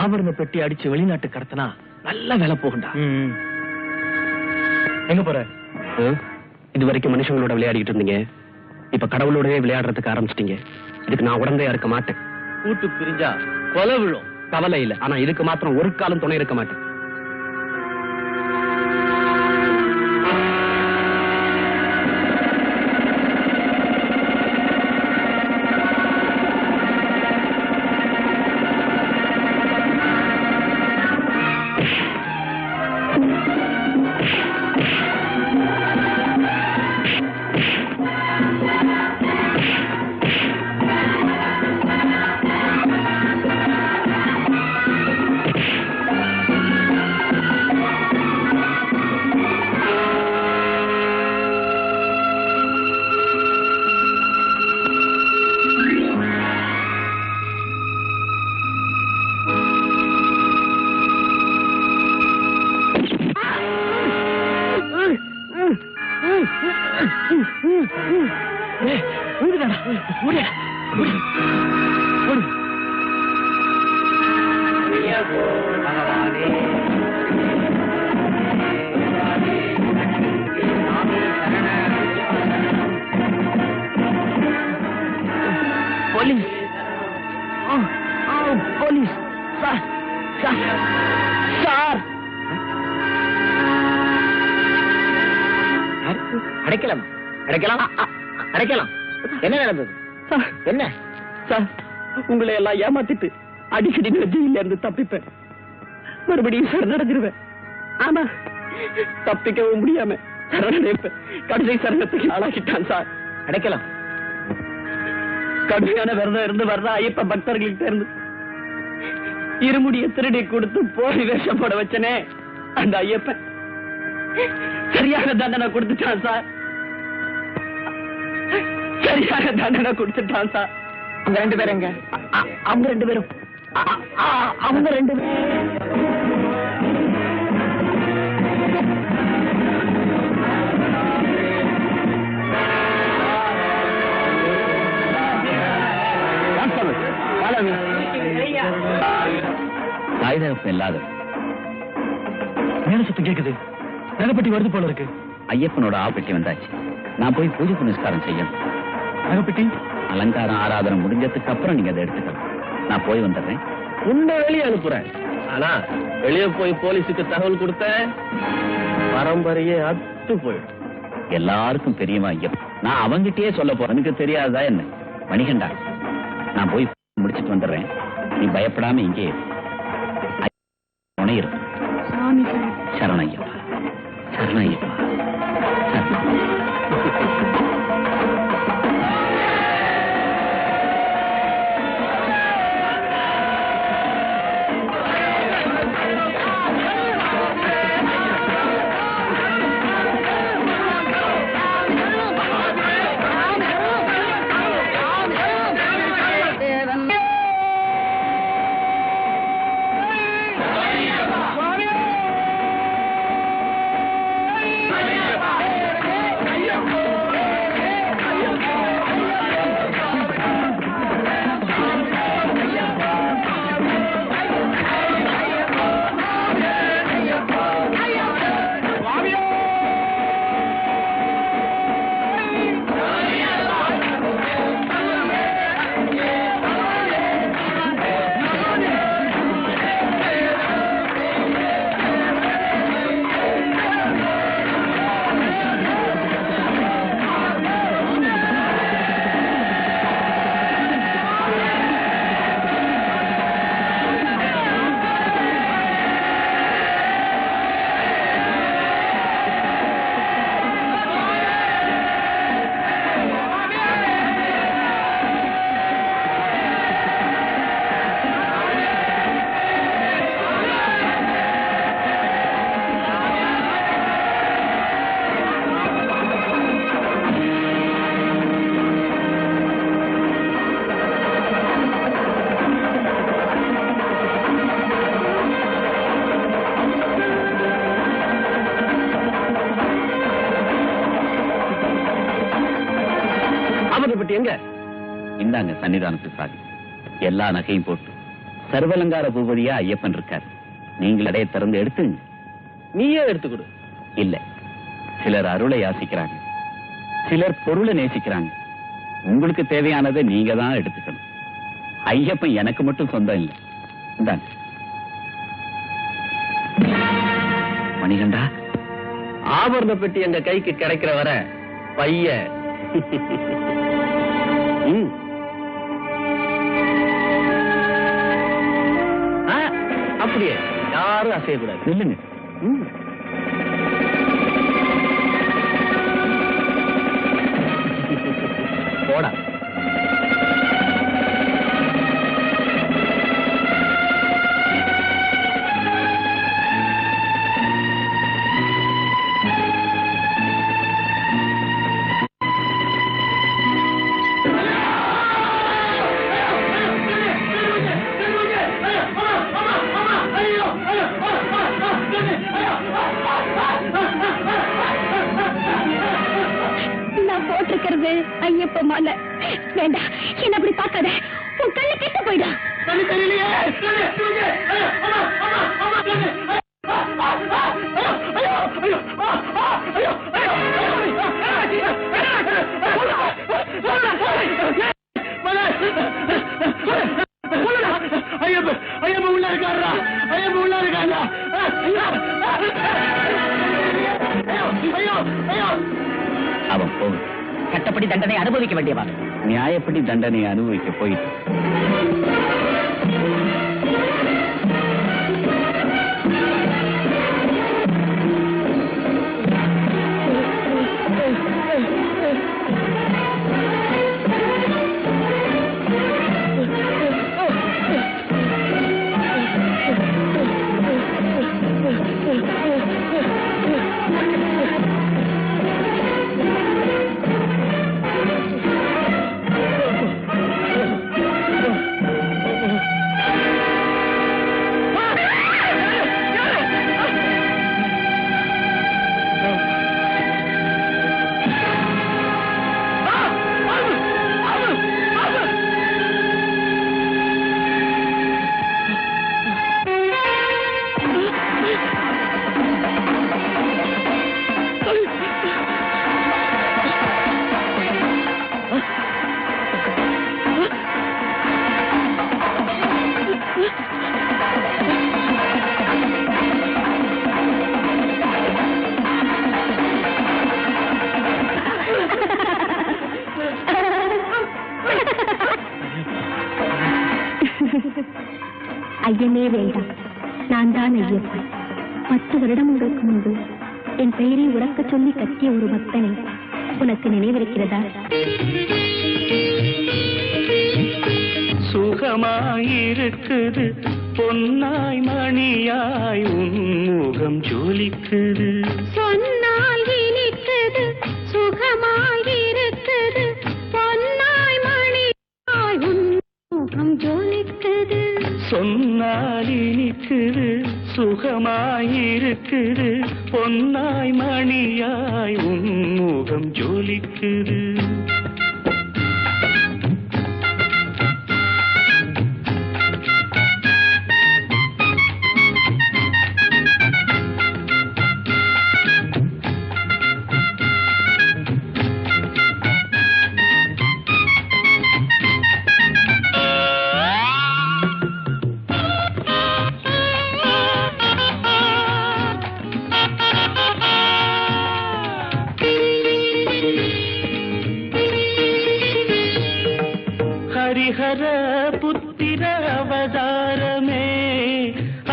ஆபரண பெட்டி அடிச்சு வெளிநாட்டு கடத்தினா நல்ல வேலை போகுண்டா. எங்க போற? இது வரைக்கும் மனுஷங்களோட விளையாடிட்டு இருந்தீங்க, இப்ப கடவுளோடவே விளையாடுறதுக்கு ஆரம்பிச்சிட்டீங்க. இதுக்கு நான் உடந்தையா இருக்க மாட்டேன். கூட்டு பிரிஞ்சா கொலை விழும். கவலை இல்ல, ஆனா இதுக்கு மாத்திரம் ஒரு காலம் துணை இருக்க மாட்டேன். போலீஸ், போலீஸ் சார், சார் அடைக்கலாம் அடைக்கலாம் அடைக்கலாம். என்ன நடந்தது? என்ன சார், உங்களை எல்லாம் ஏமாத்திட்டு அடிக்கடி ஜெயில இருந்து தப்பிப்பேன், மறுபடியும் சரணடைஞ்சிருவேன். ஆனா தப்பிக்கவும் முடியாம சரணடைப்பேன். கடைசி சரணத்துக்கு ஆளாக்கிட்டான் சார். அடைக்கலாம். கடுமையான விரதம் இருந்து வர்ற ஐயப்ப பக்தர்கள்ட்ட இருந்து இருமுடிய திருடி கொடுத்து போய் வேஷம் போட வச்சனே, அந்த ஐயப்பன் சரியாக தண்டனை கொடுத்துட்டான் சார். சரியாக தண்டனை கொடுத்துட்டான் சார். அவங்க 2 பேரும் எங்க? அவங்க 2 பேரும் அவங்க 2 பேரும் தாய்தகப்பன் இல்லாத மேல சுத்தம் கேக்குது. நகைப்பட்டி வருது போல இருக்கு. ஐயப்பனோட ஆப்பெட்டி வந்தாச்சு. நான் போய் பூஜை புனஸ்காரம் செய்யணும். நகைப்பட்டி அலங்காரம் ஆராதனை முடிஞ்சதுக்கு அப்புறம் நீங்க அதை எடுத்துக்கலாம். நான் போய் வந்துடுறேன். உன்னை வெளியே அனுப்புறேன். ஆனா வெளியே போய் போலீஸுக்கு தகவல் கொடுத்த பரம்பரையே அத்து போயிடும். எல்லாருக்கும் தெரியுமா ஐயப்பன்? நான் அவங்கிட்டயே சொல்ல போறேன். எனக்கு தெரியாதா என்ன? மணிகண்டா, நான் போய் முடிச்சிட்டு வந்துடுறேன். நீ பயப்படாம இங்கே துணை இரு. சரணையப்பா, சரணையப்பா. இந்தாங்க சன்னிதானத்து சாவி. எல்லா நகையும் போட்டு சர்வலங்கார பூபதியா ஐயப்பன் இருக்காரு. நீங்கள் அடைய திறந்து எடுத்துங்க. நீயே எடுத்துக்கொடு. இல்ல, சிலர் அருளை யாசிக்கிறாங்க, சிலர் பொருளை நேசிக்கிறாங்க. உங்களுக்கு தேவையானதை நீங்க தான் எடுத்துக்கணும். ஐயப்பன் எனக்கு மட்டும் சொந்தம் இல்லை. இந்தாங்க. மணிகண்டா, ஆபரண பெட்டி எங்க கைக்கு கிடைக்கிற வர பைய அப்படியே யாரும் அசையக்கூடாது. இல்லைங்க. போடா. நான் போட்டிருக்கிறது ஐயப்ப மாலை. வேண்டாம், என்ன அப்படி பார்க்காத. உன் கண்ணு கெட்டு போயிடும். ஐயப்ப உள்ள இருக்காரா? ஐயப்ப உள்ள இருக்காரா? அவன் போக சட்டப்படி தண்டனை அனுபவிக்க வேண்டியவா? நியாயப்படி தண்டனை அனுபவிக்க போயிட்டு ஐயமே வேண்டாம், நான் தான் ஐயப்பன். 10 வருடங்களுக்கு முன்பு என் பெயரை உறக்க சொல்லி கத்திய ஒரு பக்தனை உனக்கு நினைவிருக்கிறதா? சுகமாயிருக்குது பொன்னாய் மணியாய் உன்முகம் ஜொலிக்குது. சொன்னால் இனிக்குது சுகமாயிருக்குது பொன்னாய் மணியாய் உன்முகம் ஜொலிக்குது. சொன்னால் இனிக்குது சுகமாயிருக்குது பொன்னாய் மணியாய் உன்முகம் ஜொலிக்குது. ஹரிஹர புத்திர அவதாரமே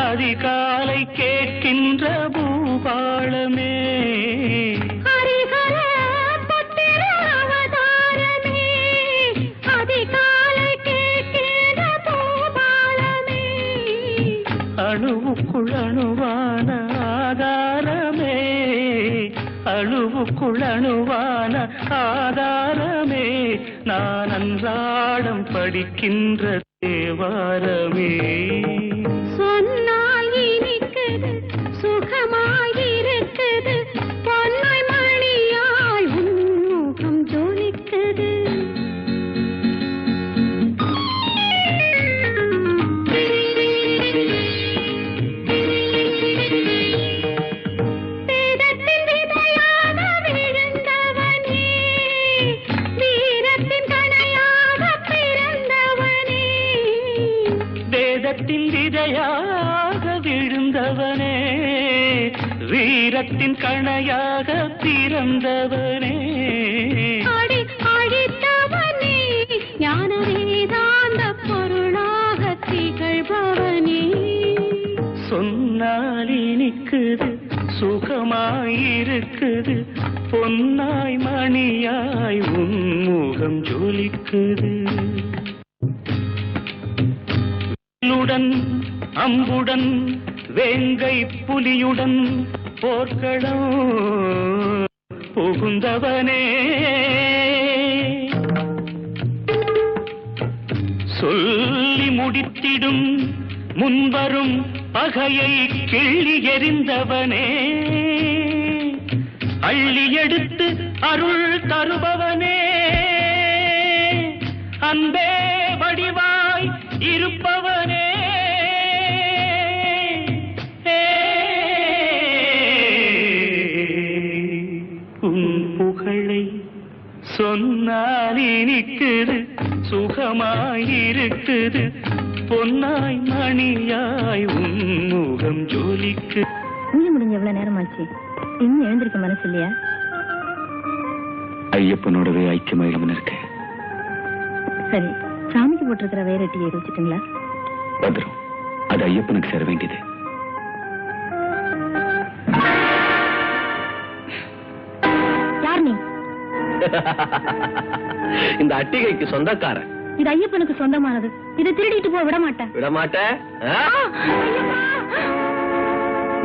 அதிகாலை கேட்கின்ற பூபாளமே. ஹரிஹர புத்திர அவதாரமே அதிகாலை கேட்கின்ற பூபாளமே. அணுவுக்குள் அணுவான ஆதாரமே அணுவுக்குள் அணுவான ஆதாரமே நான் அன்றாடம் படிக்கின்ற தேவாரமே. சொன்னால் இனிக்குது சுகமாயிருக்குது பொன்னாய் மணியாய் உன்முகம் ஜொலிக்குது. விழுந்தவனே, வீரத்தின் கணையாக பிறந்தவனே, அழித்தவனே, ஞான வேதாந்த பொருளாக திகழ்பவனே, சொன்னால் இனிக்குது சுகமாயிருக்குது, பொன்னாய் மணியாய் உன்முகம் ஜொலிக்குது. ுடன் அம்புடன் வேங்கை புலியுடன் போர்க்களம் புகுந்தவனே, சொல்லி முடித்திடும் முன்வரும் பகையை கிள்ளி எறிந்தவனே, அள்ளி எடுத்து அருள் தருபவனே, அன்பே வடிவாய் இருப்பவனே, உன் புகழை சொன்னால் இனிக்குது சுகமாயிருக்குது, பொன்னாய் மணியாய் உன்முகம் ஜொலிக்கு. பூஜை முடிஞ்ச எவ்வளவு நேரம் ஆச்சு, இன்னும் எழுந்திருக்க மனசு இல்லையா? ஐயப்பனோடவே ஐக்கியமாயிடும் இருக்கு. சரி, சாமிக்கு போட்டிருக்கிற வேரட்டியை வச்சுட்டுங்களா? வந்துடும், அது ஐயப்பனுக்கு சேர வேண்டியது. யார் நீ? இந்த அட்டிகைக்கு சொந்தக்காரன். இது ஐயப்பனுக்கு சொந்தமானது. இதை திருடிட்டு போக விட மாட்டேன். விட மாட்டேன்.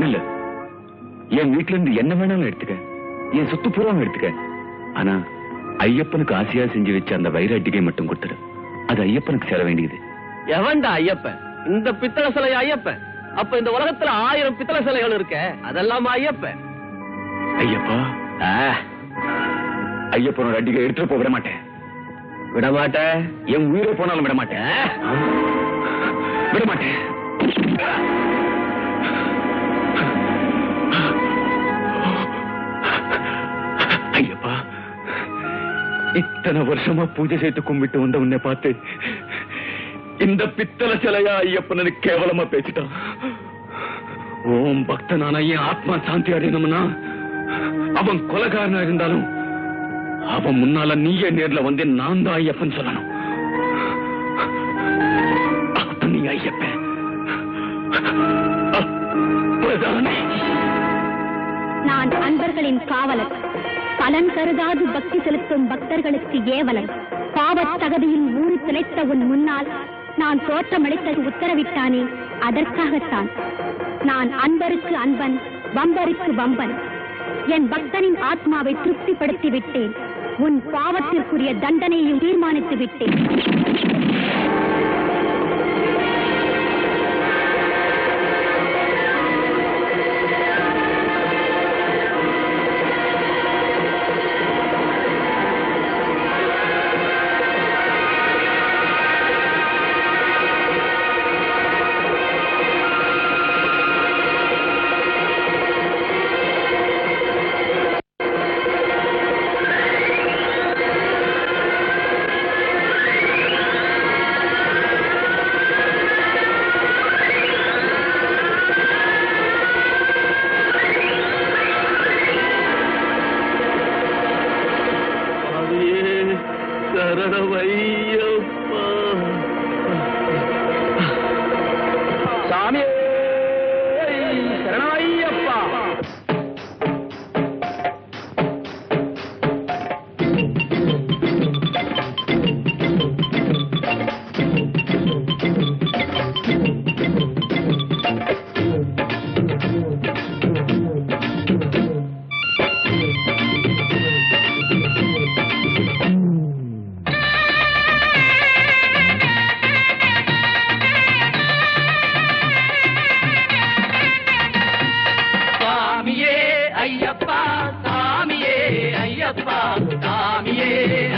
இல்ல, என் வீட்டுல இருந்து என்ன வேணாலும் எடுத்துக்க, என் சொத்து பூராவும் எடுத்துக்க. ஆனா ஐயப்பனுக்கு ஆசையா செஞ்சு வச்ச அந்த வைர அட்டிகை மட்டும் கொடுத்துடு. அது ஐயப்பனுக்கு சேர வேண்டியது. எவன்டா ஐயப்பன்? இந்த பித்தளை சிலை ஐயப்பன். அப்ப இந்த உலகத்துல 1000 பித்தளை சிலைகள் இருக்க, அதெல்லாம் ஐயப்பன். ஐயப்பா, ஐயப்பனோட அட்டிகை எடுத்துட்டு போக விட மாட்டேன். விட மாட்டேன். என் உயிரை போனாலும் விட மாட்டேன். விட மாட்டேன். ஐயப்பா, இத்தனை வருஷமா பூஜை செய்து கும்பிட்டு வந்த உன்னை பார்த்து இந்த பித்தளை சிலையா ஐயப்பனு கேவலமா பேசிட்டான். ஓம் பக்தனான என் ஆத்மா சாந்தி அடையணும்னா அவன் கொலைகாரனா இருந்தாலும் அவன் முன்னால நீயே நேர்ல வந்து நான் தான் ஐயப்பன் சொல்லணும். அப்ப நீ ஐயப்பன். நான் அன்பர்களின் காவலர், பலன் கருதாது பக்தி செலுத்தும் பக்தர்களுக்கு ஏவலன். பாவத் தகதியில் ஊறி திளைத்த உன் முன்னால் நான் தோற்றமளித்தது உத்தரவிட்டானே, அதற்காகத்தான். நான் அன்பருக்கு அன்பன், வம்பருக்கு வம்பன். என் பக்தனின் ஆத்மாவை திருப்திப்படுத்தி விட்டேன். உன் பாவத்திற்குரிய தண்டனையும் தீர்மானித்து விட்டேன். சரணமையப்பா. சாமி சரணமையப்பா.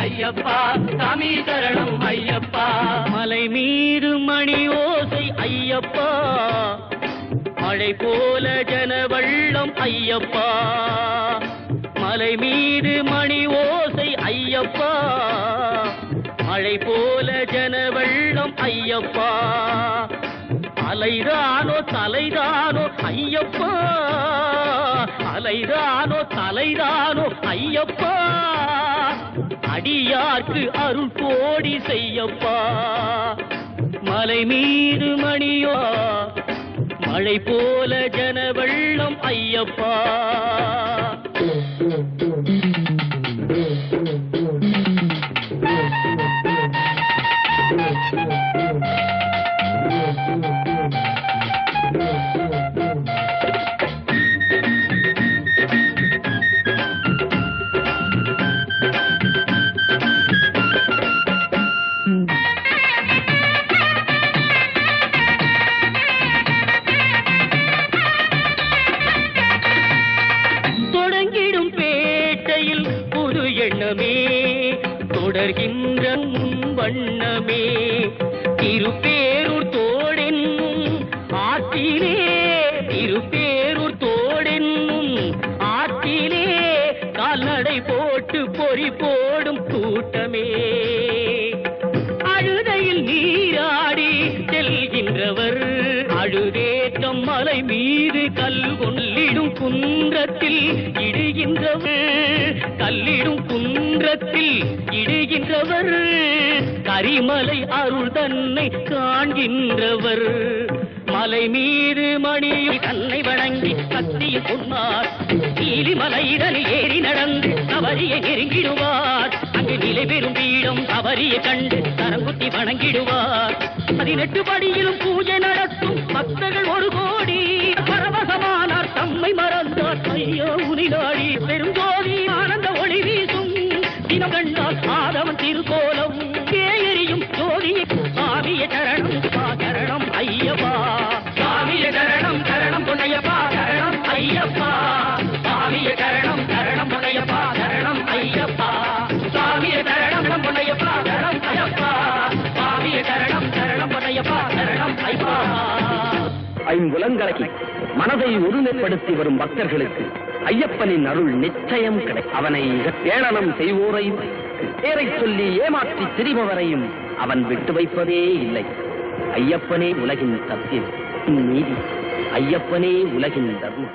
ஐயப்பா சாமி சரணம் ஐயப்பா. மலை மீது மணி ஓசை ஐயப்பா, மழை போல ஜனவள்ளம் ஐயப்பா. மலை மீது மணி ஓசை ஐயப்பா, மழை போல ஜனவள்ளம் ஐயப்பா. அலை அலைதானோ தலைதானோ ஐயப்பா, அலைதானோ தலைதானோ ஐயப்பா, அடியார்க்கு அருள் கோடி செய்யப்பா. மலை மீது மணியோ மழை போல ஜன வெள்ளம் ஐயப்பா. தொடங்கிடும் பேட்டையில் புது எண்ணமே, தொடர்கின்ற வண்ணமே, திருப்பேரூர் தோடென்னும் ஆற்றிலே, திருப்பேரூர் தோடென்னும் ஆற்றிலே, கால்நடை போட்டு பொறி போடும் கூட்டமே, அழுதையில் நீராடி செல்கின்றவர், அழுதேற்றம் மலை மீது கல் கொள்ளிடும் குன்றத்தில் இடுகின்றவர், கல்லிடும் குன்றத்தில் இடுகின்றவர், கரிமலை அருள் தன்னை காண்கின்றவர். மலை மீது மணி தன்னை வணங்கி கத்தியும் பொன்னார், நீலிமலையிடலில் ஏறி நடந்து சபரியை நெருங்கிடுவார். அங்கு நிலை பெறும் பீடம் சபரியை கண்டு தரங்குத்தி வணங்கிடுவார். 18 படியிலும் பூஜை நடத்தும் பக்தர்கள் 1 கோடி, பரவசமானார் தம்மை மறந்தார் ஐயோ உனிலாடி. பெருங்கோதி ஆனந்த ஒளி வீசும் தினம் கண்டால் ஆதவன் திருக்கோலம் எரியும் ஜோதியை. சாமிய சரணம் சரணம் ஐயப்பா, சாமிய சரணம் சரணம் பொன்னையப்பா சரணம் ஐயப்பா, சாமிய சரணம் சரணம் பொன்னையப்பா சரணம் ஐயப்பா, சாமிய சரணம் பொன்னையப்பா சரணம் ஐயப்பா, சாமிய சரணம் சரணம் பொன்னையப்பா சரணம் ஐயப்பா. ஐம்புலங்களை மனதை ஒருமைப்படுத்தி வரும் பக்தர்களுக்கு ஐயப்பனின் அருள் நிச்சயம் கிடைக்கும். அவனை ஏளனம் செய்வோரையும் பேரை சொல்லி ஏமாற்றி திரிபவரையும் அவன் விட்டு வைப்பதே இல்லை. ஐயப்பனே உலகின் சத்தியம், நீதி, ஐயப்பனே உலகின் தர்மம்.